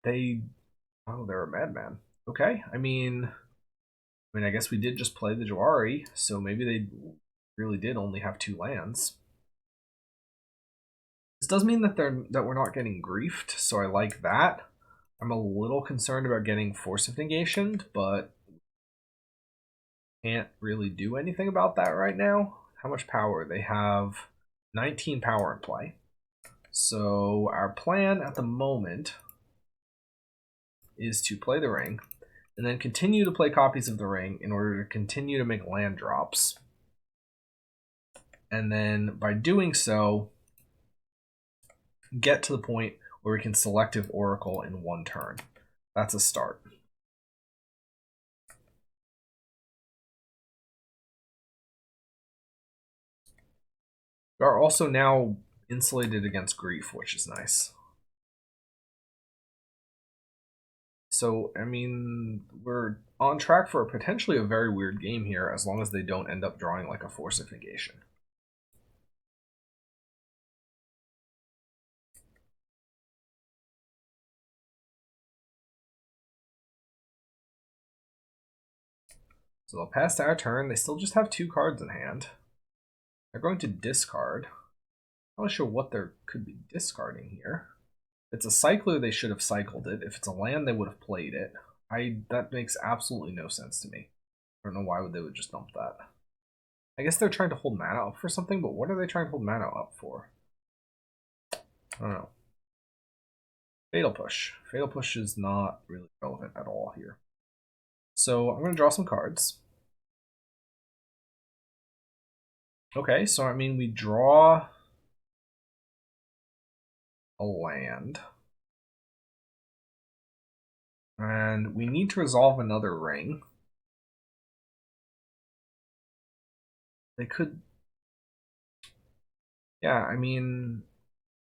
They're a madman. Okay, I mean, I guess we did just play the Jawari, so maybe they really did only have 2 lands. This does mean that we're not getting griefed, so I like that. I'm a little concerned about getting Force of Negation, but can't really do anything about that right now. How much power? They have 19 power in play. So our plan at the moment is to play the ring, and then continue to play copies of the ring in order to continue to make land drops. And then by doing so, get to the point where we can Selective Oracle in 1 turn. That's a start. We are also now insulated against grief, which is nice. So, I mean, we're on track for potentially a very weird game here, as long as they don't end up drawing like a Force of Negation. So they'll pass to our turn. They still just have 2 cards in hand. They're going to discard. I'm not sure what they could be discarding here. If it's a cycler, they should have cycled it. If it's a land, they would have played it. That makes absolutely no sense to me. I don't know why they would just dump that. I guess they're trying to hold mana up for something, but what are they trying to hold mana up for? I don't know. Fatal Push. Fatal Push is not really relevant at all here. So I'm going to draw some cards. Okay, so I mean, we draw a land. And we need to resolve another ring. They could... Yeah, I mean,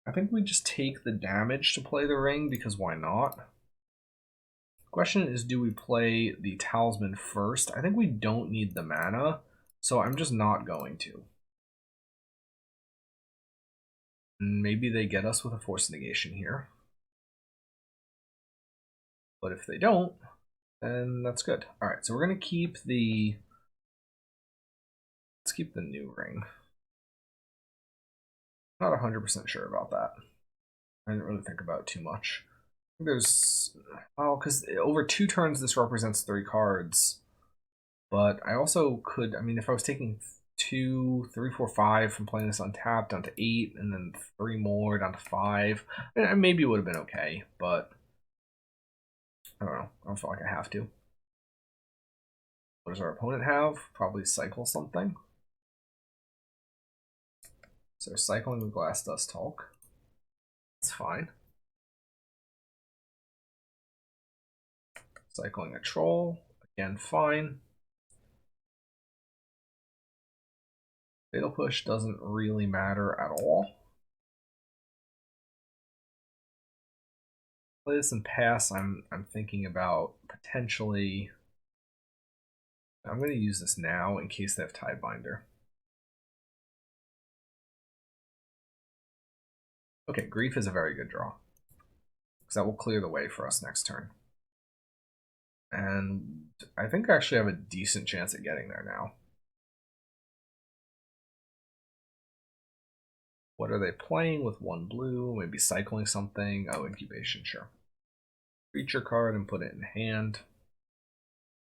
I think we just take the damage to play the ring, because why not? The question is, do we play the Talisman first? I think we don't need the mana, so I'm just not going to. Maybe they get us with a Force Negation here. But if they don't, then that's good. Alright, so we're going to keep the... Let's keep the new ring. Not 100% sure about that. I didn't really think about it too much. There's... Well, because over 2 turns this represents 3 cards. But I also could... I mean, if I was taking 2, 3, 4, 5 from playing this untapped down to 8, and then 3 more down to 5, maybe it would have been okay, but... I don't know. I don't feel like I have to. What does our opponent have? Probably cycle something. So cycling the Glass Dust Hulk. That's fine. Cycling a Troll. Again, fine. Fatal Push doesn't really matter at all. Play this and pass. I'm thinking about potentially I'm going to use this now in case they have Tidebinder. Okay, Grief is a very good draw, because that will clear the way for us next turn. And I think I actually have a decent chance at getting there now. What are they playing with 1 blue? Maybe cycling something. Oh, Incubation, sure. Creature card and put it in hand.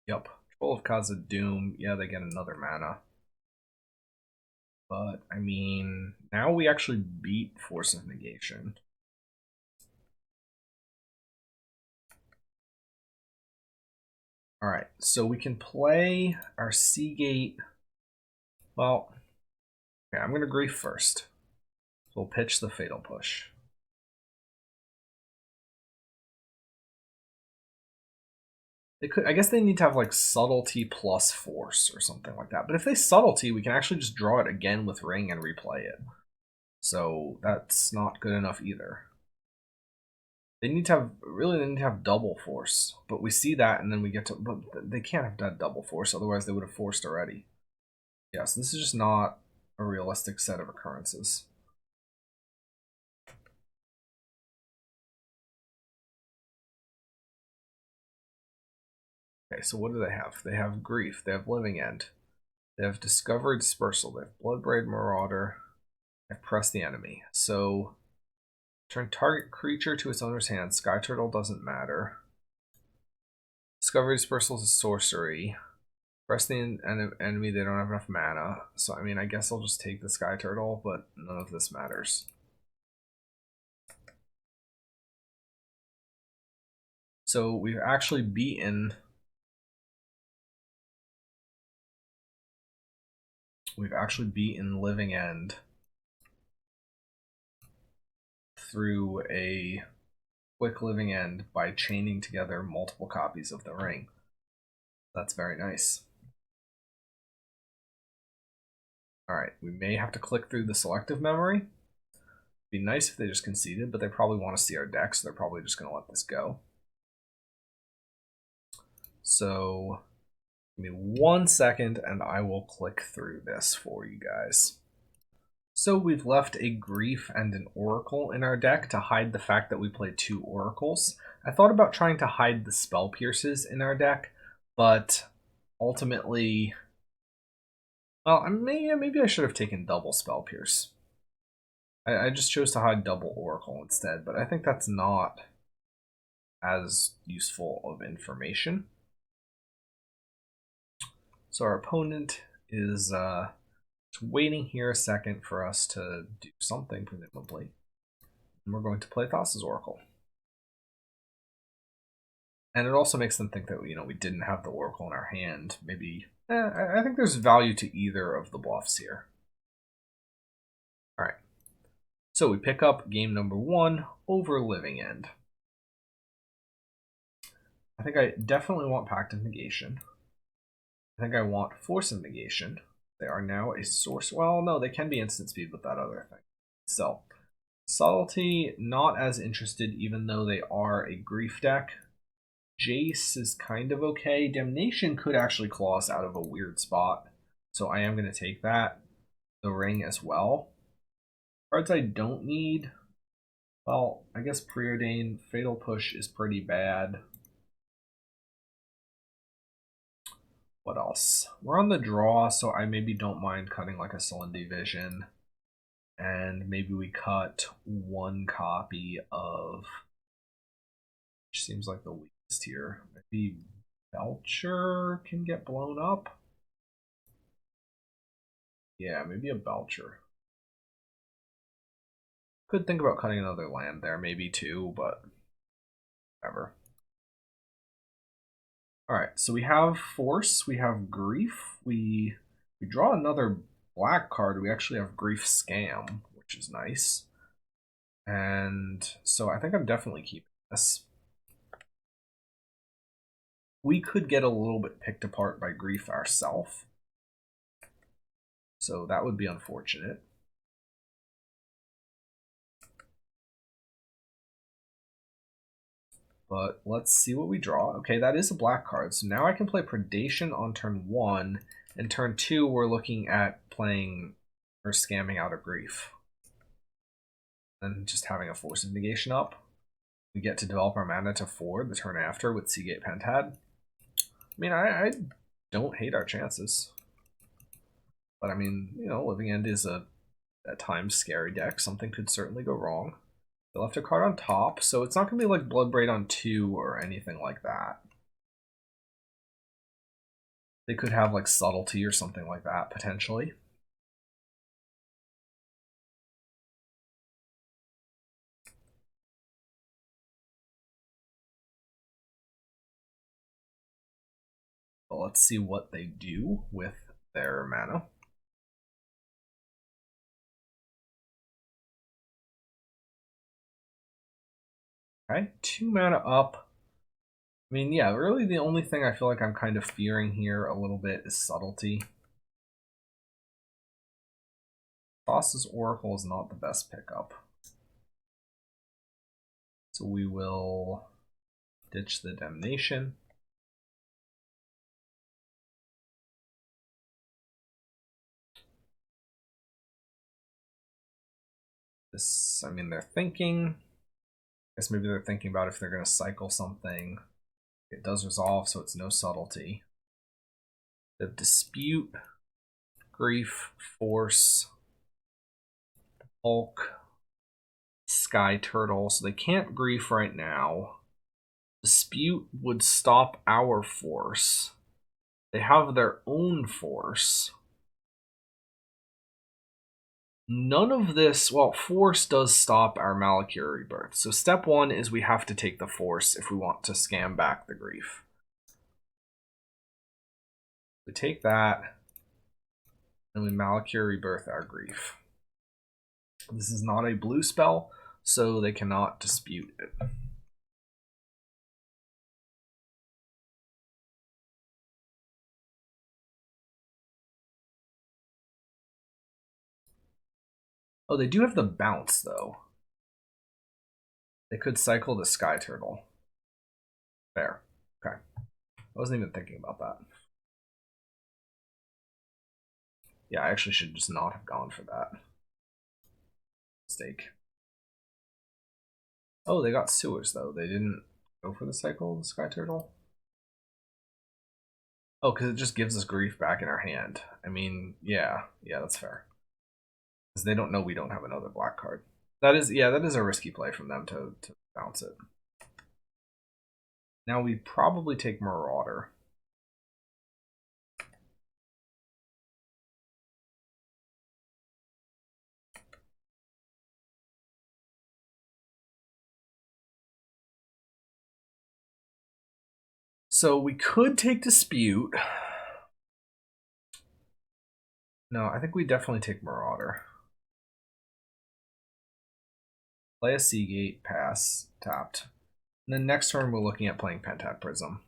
Yep. Troll of Khazad-dûm. Yeah, they get another mana. But, I mean, now we actually beat Force of Negation. Alright, so we can play our Seagate. Well, okay, I'm going to Grief first. So we'll pitch the Fatal Push. They could, I guess they need to have like Subtlety plus Force or something like that. But if they Subtlety, we can actually just draw it again with Ring and replay it. So that's not good enough either. They need to have, really they need to have double Force. But we see that and then we get to, but they can't have done double Force, otherwise they would have forced already. Yeah, so this is just not a realistic set of occurrences. Okay, so what do they have? They have Grief, they have Living End, they have Discovery Dispersal, they have Bloodbraid Marauder, they have Press the Enemy. So turn target creature to its owner's hand. Sky Turtle doesn't matter. Discovery Dispersal is a sorcery. Press the enemy, they don't have enough mana. So, I mean, I guess I'll just take the Sky Turtle, but none of this matters. So, we've actually beaten... Living End through a quick Living End by chaining together multiple copies of the Ring. That's very nice. Alright, we may have to click through the selective memory. It'd be nice if they just conceded, but they probably want to see our deck, so they're probably just going to let this go. So, give me 1 second and I will click through this for you guys. So we've left a Grief and an Oracle in our deck to hide the fact that we played 2 Oracles. I thought about trying to hide the Spell Pierces in our deck, but ultimately... Well, maybe I should have taken double Spell Pierce. I just chose to hide double Oracle instead, but I think that's not as useful of information. So our opponent is waiting here a second for us to do something, presumably. And we're going to play Thassa's Oracle. And it also makes them think that, you know, we didn't have the Oracle in our hand. Maybe, I think there's value to either of the bluffs here. All right. So we pick up game number 1 over Living End. I think I definitely want Pact of Negation. I think I want Force of Negation. They are now a source. Well, no, they can be instant speed with that other thing. So, Subtlety, not as interested, even though they are a Grief deck. Jace is kind of okay. Damnation could actually claw us out of a weird spot, so I am going to take that. The Ring as well. Cards I don't need. Well, I guess Preordain. Fatal Push is pretty bad. What else? We're on the draw, so I maybe don't mind cutting like a Celindy Vision. And maybe we cut 1 copy of... Which seems like the weakest here. Maybe Belcher can get blown up? Yeah, maybe a Belcher. Could think about cutting another land there, maybe 2, but whatever. Alright, so we have Force, we have Grief, we draw another black card, we actually have Grief Scam, which is nice. And so I think I'm definitely keeping this. We could get a little bit picked apart by Grief ourselves. So that would be unfortunate. But let's see what we draw. Okay, that is a black card. So now I can play Predation on turn 1. And turn 2, we're looking at playing or scamming out a Grief. And just having a Force of Negation up. We get to develop our mana to 4 the turn after with Seagate Pentad. I mean, I don't hate our chances. But I mean, you know, Living End is a at times scary deck. Something could certainly go wrong. They left a card on top, so it's not going to be like Bloodbraid on 2 or anything like that. They could have like Subtlety or something like that, potentially. But let's see what they do with their mana. Okay, 2 mana up. I mean, yeah, really the only thing I feel like I'm kind of fearing here a little bit is Subtlety. Thassa's Oracle is not the best pickup. So we will ditch the Damnation. This, I mean, they're thinking. I guess maybe they're thinking about if they're going to cycle something. It does resolve, so it's no Subtlety. They have Dispute, Grief, Force, Hulk, Sky Turtle, so they can't Grief right now. Dispute would stop our Force. They have their own Force. None of this, well, Force does stop our Malakir Rebirth. So step 1 is we have to take the Force if we want to scam back the Grief. We take that, and we Malakir Rebirth our Grief. This is not a blue spell, so they cannot dispute it. Oh, they do have the bounce, though. They could cycle the Sky Turtle. Fair. Okay. I wasn't even thinking about that. Yeah, I actually should just not have gone for that. Mistake. Oh, they got Sewers, though. They didn't go for the cycle of the Sky Turtle? Oh, because it just gives us Grief back in our hand. I mean, yeah, that's fair. Because they don't know we don't have another black card. That is, yeah, that is a risky play from them to bounce it. Now we probably take Marauder. So we could take Dispute. No, I think we definitely take Marauder. Play a Seagate, pass, tapped. And then next turn we're looking at playing Pentad Prism.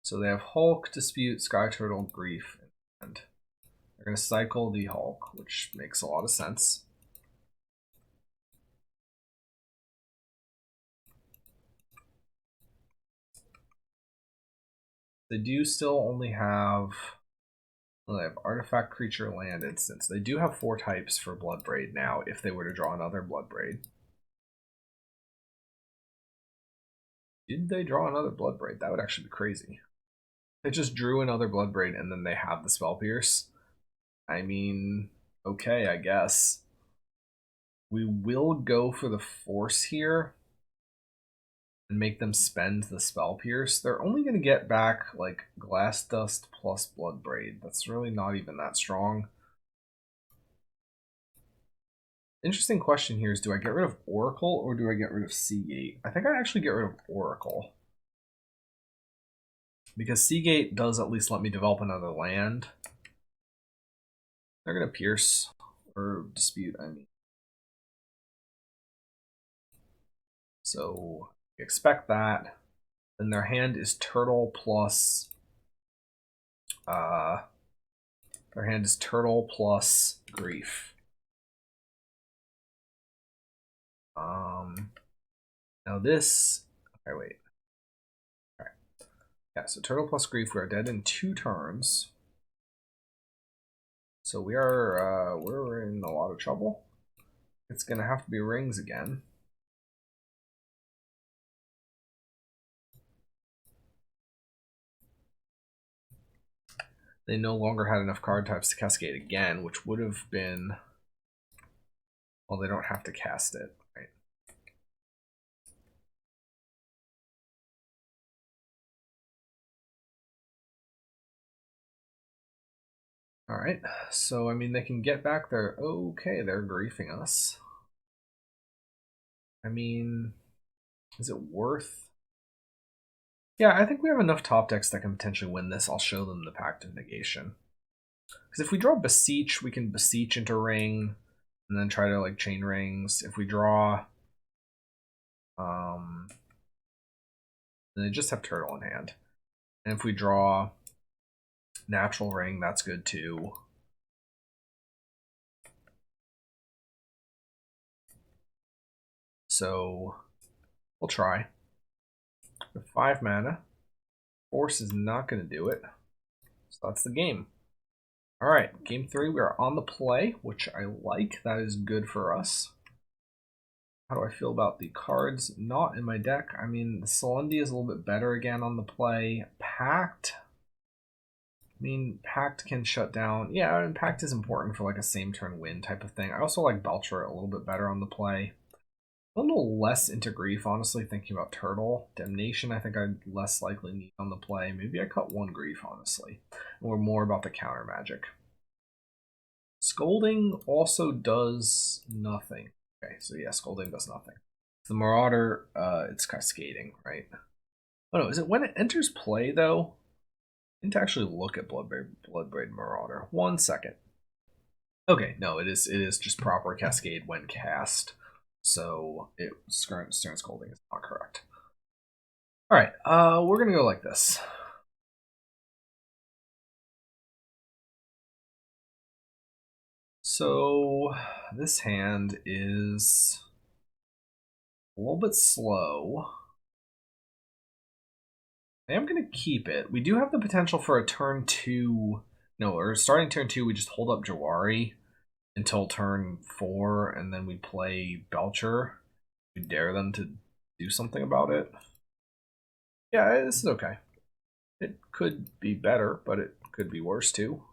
So they have Hulk, Dispute, Sky Turtle, Grief, and they're going to cycle the Hulk, which makes a lot of sense. They do still only have, well, they have Artifact, Creature, Land, Instance. They do have 4 types for Bloodbraid now, if they were to draw another Bloodbraid. Did they draw another Bloodbraid? That would actually be crazy. They just drew another Bloodbraid and then they have the Spell Pierce. I mean, okay, I guess. We will go for the Force here and make them spend the Spell Pierce. They're only going to get back like Glass Dust plus Bloodbraid. That's really not even that strong. Interesting question here is, do I get rid of Oracle or do I get rid of Seagate? I think I actually get rid of Oracle. Because Seagate does at least let me develop another land. They're going to Pierce, or Dispute, I mean. So, expect that. Then their hand is Turtle plus... their hand is Turtle plus Grief. Now this. Okay, wait. Okay. Yeah. So turtle plus grief. We are dead in 2 turns. So we're in a lot of trouble. It's gonna have to be rings again. They no longer had enough card types to cascade again, which would have been. Well, they don't have to cast it, right? All right. So I mean, they can get back there. Okay, they're griefing us. I mean, is it worth? Yeah, I think we have enough top decks that can potentially win this. I'll show them the Pact of Negation. Because if we draw Beseech, we can Beseech into ring, and then try to like chain rings. If we draw, then they just have turtle in hand. And if we draw natural ring, that's good too. So we'll try. With 5 mana, Force is not going to do it. So that's the game. All right, game 3, we are on the play, which I like. That is good for us. How do I feel about the cards not in my deck? I mean, the Celundi is a little bit better again on the play. Pact. I mean, Pact can shut down. Yeah, and Pact is important for like a same turn win type of thing. I also like Belcher a little bit better on the play. A little less into Grief, honestly, thinking about Turtle. Damnation, I think I'd less likely need on the play. Maybe I cut 1 Grief, honestly. Or more about the counter magic. Scolding also does nothing. Okay, so yeah, Scolding does nothing. The Marauder, it's cascading, right? Oh no, is it when it enters play, though? I need to actually look at Bloodbraid Marauder. 1 second. Okay, no, it is just proper cascade when cast. So Stern Scolding is not correct. Alright, we're gonna go like this. So this hand is a little bit slow. I am going to keep it. We do have the potential for a turn 2. No, or starting turn 2, we just hold up Jawari until turn 4, and then we play Belcher. We dare them to do something about it. Yeah, this is okay. It could be better, but it could be worse too.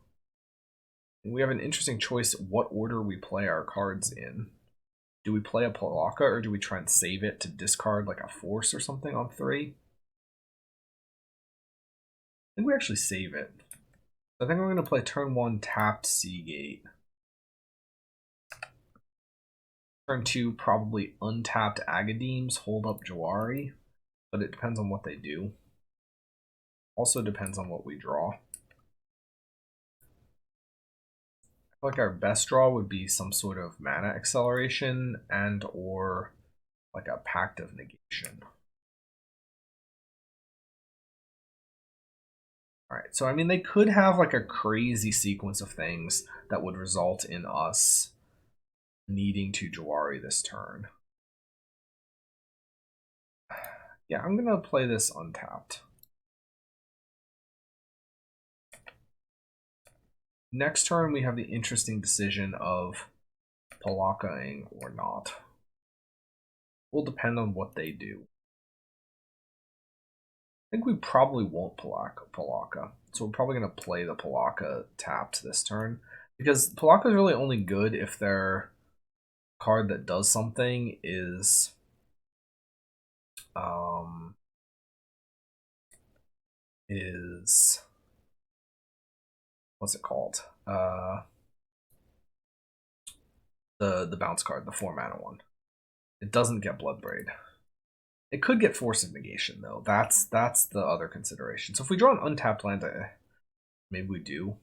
And we have an interesting choice what order we play our cards in. Do we play a Palaka, or do we try and save it to discard like a Force or something on 3? I think we actually save it. I think we're going to play turn 1 tapped Seagate. Turn 2 probably untapped Agadeems, hold up Jawari, but it depends on what they do. Also depends on what we draw. I feel like our best draw would be some sort of mana acceleration and or like a Pact of Negation. Alright, so I mean they could have like a crazy sequence of things that would result in us needing to Jawari this turn. Yeah, I'm gonna play this untapped. Next turn we have the interesting decision of Palakaing or not. Will depend on what they do. I think we probably won't Palaka. So we're probably going to play the Palaka tapped this turn. Because Palaka is really only good if their card that does something is what's it called? The bounce card, the 4 mana one. It doesn't get Bloodbraid. It could get Force of Negation though. That's the other consideration. So if we draw an untapped land, maybe we do.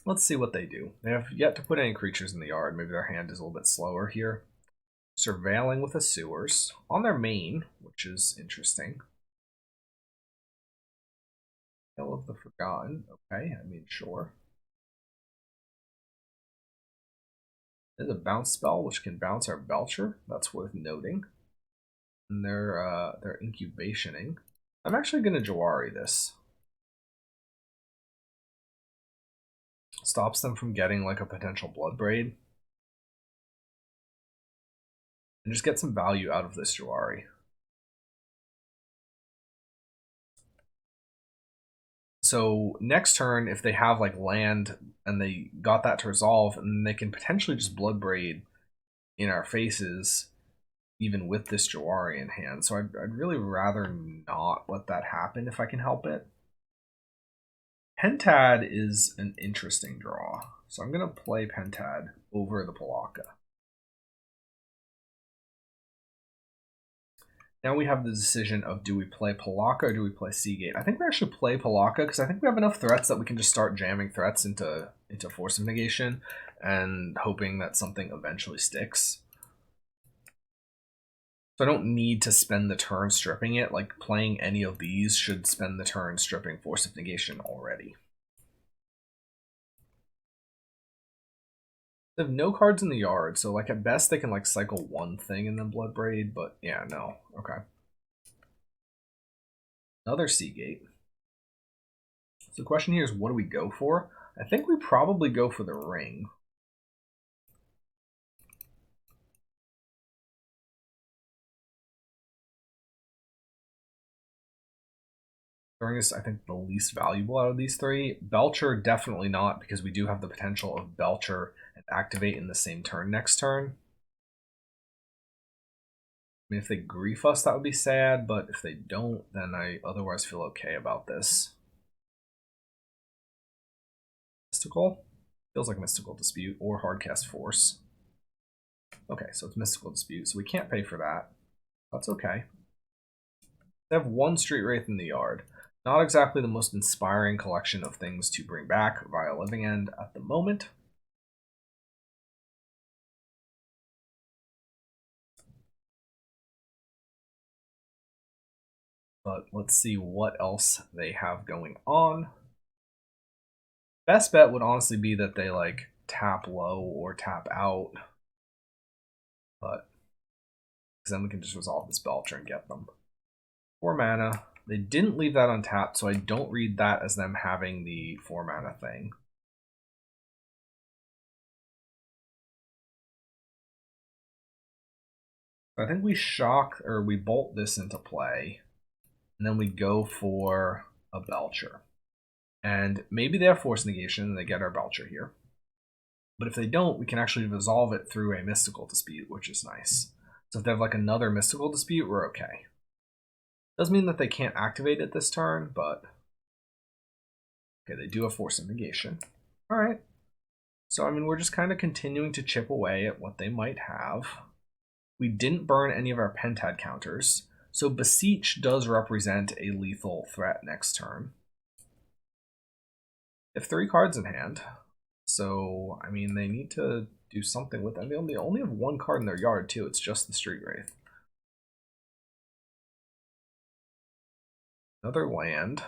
Let's see what they do. They have yet to put any creatures in the yard. Maybe their hand is a little bit slower here. Surveilling with the sewers on their main, which is interesting. Tale of the Forgotten. Okay, I mean, sure. There's a bounce spell which can bounce our Belcher. That's worth noting. And they're incubationing. I'm actually going to Jawari this. Stops them from getting like a potential Blood Braid. And just get some value out of this Jawari. So next turn, if they have like land and they got that to resolve, and they can potentially just Blood Braid in our faces, even with this Jawari in hand. So I'd really rather not let that happen if I can help it. Pentad is an interesting draw. So I'm going to play Pentad over the Palaka. Now we have the decision of, do we play Palaka or do we play Seagate? I think we actually play Palaka because I think we have enough threats that we can just start jamming threats into Force of Negation and hoping that something eventually sticks. So I don't need to spend the turn stripping it. Like, playing any of these should spend the turn stripping Force of Negation already. They have no cards in the yard, so like at best they can like cycle one thing and then Blood Braid, but yeah, no. Okay. Another Seagate. So the question here is, what do we go for? I think we probably go for the ring. Ring is, I think, the least valuable out of these three. Belcher, definitely not, because we do have the potential of Belcher and activate in the same turn next turn. I mean, if they grief us, that would be sad, but if they don't, then I otherwise feel okay about this. Mystical? Feels like Mystical Dispute or Hardcast Force. Okay, so it's Mystical Dispute, so we can't pay for that. That's okay. They have one Street Wraith in the yard. Not exactly the most inspiring collection of things to bring back via Living End at the moment. But let's see what else they have going on. Best bet would honestly be that they like tap low or tap out. But then we can just resolve this Belcher and get them. 4 mana. They didn't leave that untapped, so I don't read that as them having the 4 mana thing. I think we shock, or we bolt this into play, and then we go for a Belcher. And maybe they have Force Negation and they get our Belcher here. But if they don't, we can actually resolve it through a Mystical Dispute, which is nice. So if they have like another Mystical Dispute, we're okay. Doesn't mean that they can't activate it this turn, but okay, they do have Force of Negation. All right. So, I mean, we're just kind of continuing to chip away at what they might have. We didn't burn any of our Pentad counters, so Beseech does represent a lethal threat next turn. They have 3 cards in hand, so, I mean, they need to do something with them. They only have 1 card in their yard, too. It's just the Street Wraith. Another land.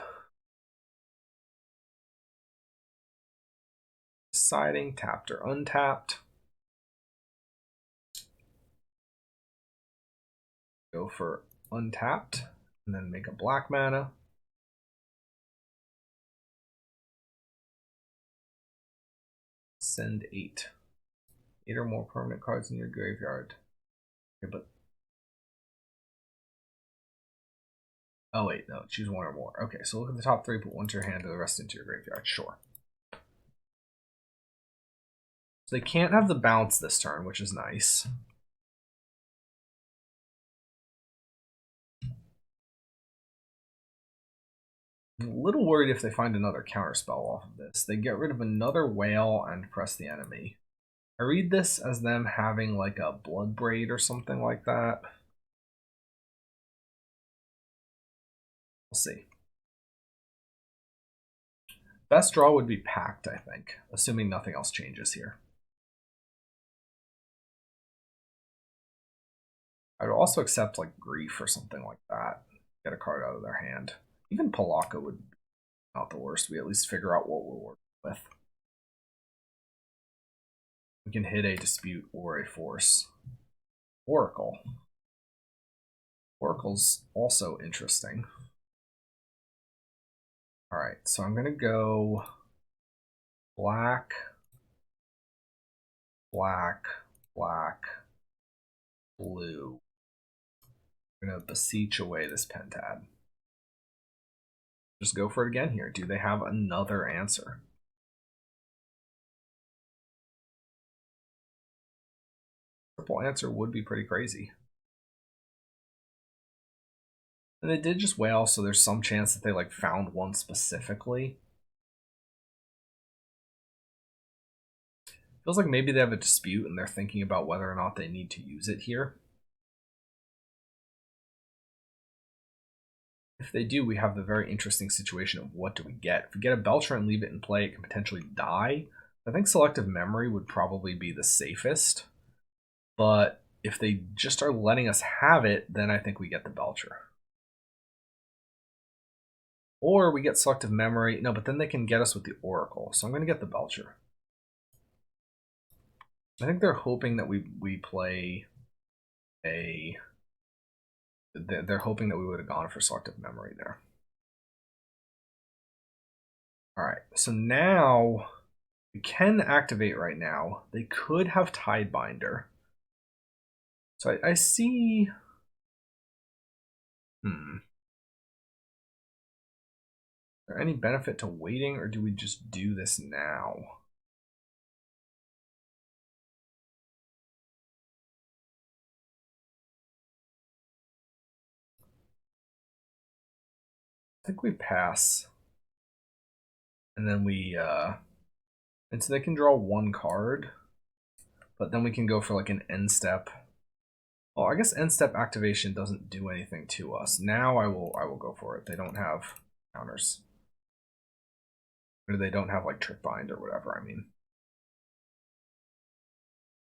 Deciding tapped or untapped. Go for untapped, and then make a black mana. Send 8. 8 or more permanent cards in your graveyard. Okay, but oh wait, no, choose 1 or more. Okay, so look at the top 3, put 1 to your hand, and the rest into your graveyard. Sure. So they can't have the bounce this turn, which is nice. I'm a little worried if they find another counterspell off of this. They get rid of another whale and press the enemy. I read this as them having like a Blood Braid or something like that. We'll see. Best draw would be Pact, I think, assuming nothing else changes here. I would also accept like Grief or something like that. Get a card out of their hand. Even Palaka would be not the worst. We at least figure out what we're working with. We can hit a Dispute or a Force. Oracle. Oracle's also interesting. Alright, so I'm going to go black, black, black, blue. I'm going to beseech away this Pentad. Just go for it again here. Do they have another answer? Triple answer would be pretty crazy. And they did just whale, so there's some chance that they like found one specifically. Feels like maybe they have a dispute and they're thinking about whether or not they need to use it here. If they do, we have the very interesting situation of what do we get. If we get a Belcher and leave it in play, it can potentially die. I think Selective Memory would probably be the safest. But if they just are letting us have it, then I think we get the Belcher. Or we get Selective Memory. No, but then they can get us with the Oracle. So I'm going to get the Belcher. I think they're hoping that we play a... They're hoping that we would have gone for Selective Memory there. Alright, so now we can activate right now. They could have Tidebinder. So I see... Is there any benefit to waiting, or do we just do this now? I think we pass. And then we... and so they can draw one card. But then we can go for like an end step. Oh, I guess end step activation doesn't do anything to us. Now I will go for it. They don't have counters. Or they don't have like Trick Bind or whatever, I mean.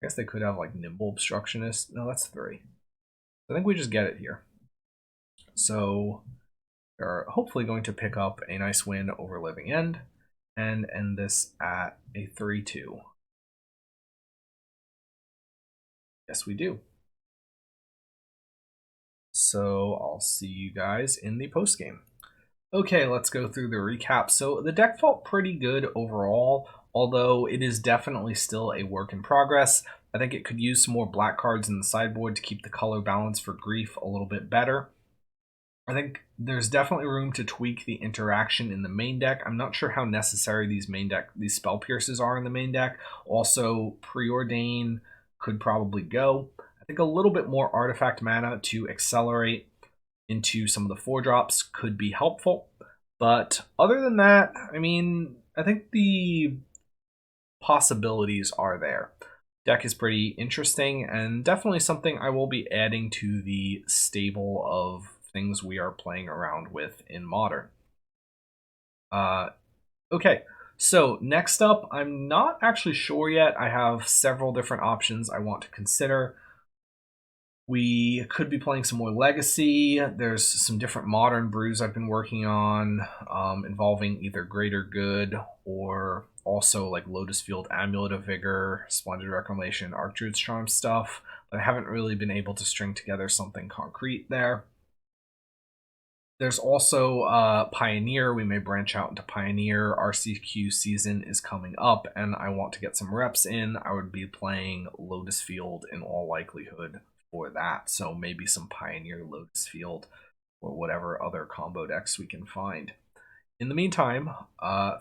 I guess they could have like Nimble Obstructionist. No, that's 3. I think we just get it here. So they're hopefully going to pick up a nice win over Living End and end this at a 3-2. Yes, we do. So I'll see you guys in the postgame. Okay, let's go through the recap. So the deck felt pretty good overall, although it is definitely still a work in progress. I think it could use some more black cards in the sideboard to keep the color balance for Grief a little bit better. I think there's definitely room to tweak the interaction in the main deck. I'm not sure how necessary these spell pierces are in the main deck. Also, Preordain could probably go. I think a little bit more artifact mana to accelerate into some of the 4-drops could be helpful. But other than that, I mean, I think the possibilities are there. Deck is pretty interesting and definitely something I will be adding to the stable of things we are playing around with in Modern. Okay, so next up, I'm not actually sure yet. I have several different options I want to consider. We could be playing some more Legacy. There's some different Modern brews I've been working on involving either Greater Good or also like Lotus Field, Amulet of Vigor, Splendid Reclamation, Archdruid's Charm stuff. But I haven't really been able to string together something concrete there. There's also Pioneer. We may branch out into Pioneer. RCQ season is coming up, and I want to get some reps in. I would be playing Lotus Field in all likelihood for that. So maybe some Pioneer Lotus Field or whatever other combo decks we can find. In the meantime,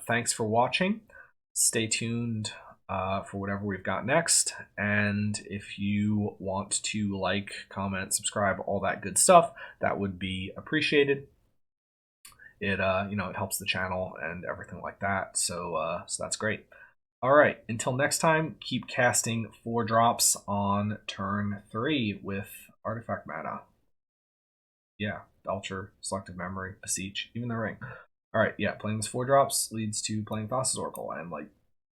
thanks for watching. Stay tuned for whatever we've got next. And if you want to like, comment, subscribe, all that good stuff, that would be appreciated. It it helps the channel and everything like that. So that's great. All right, until next time, keep casting 4-drops on turn 3 with artifact mana. Yeah, Belcher, Selective Memory, Beseech, even the Ring. All right, yeah, playing this 4-drops leads to playing Thassa's Oracle, and like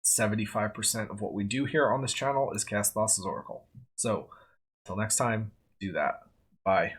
75% of what we do here on this channel is cast Thassa's Oracle. So, until next time, do that. Bye.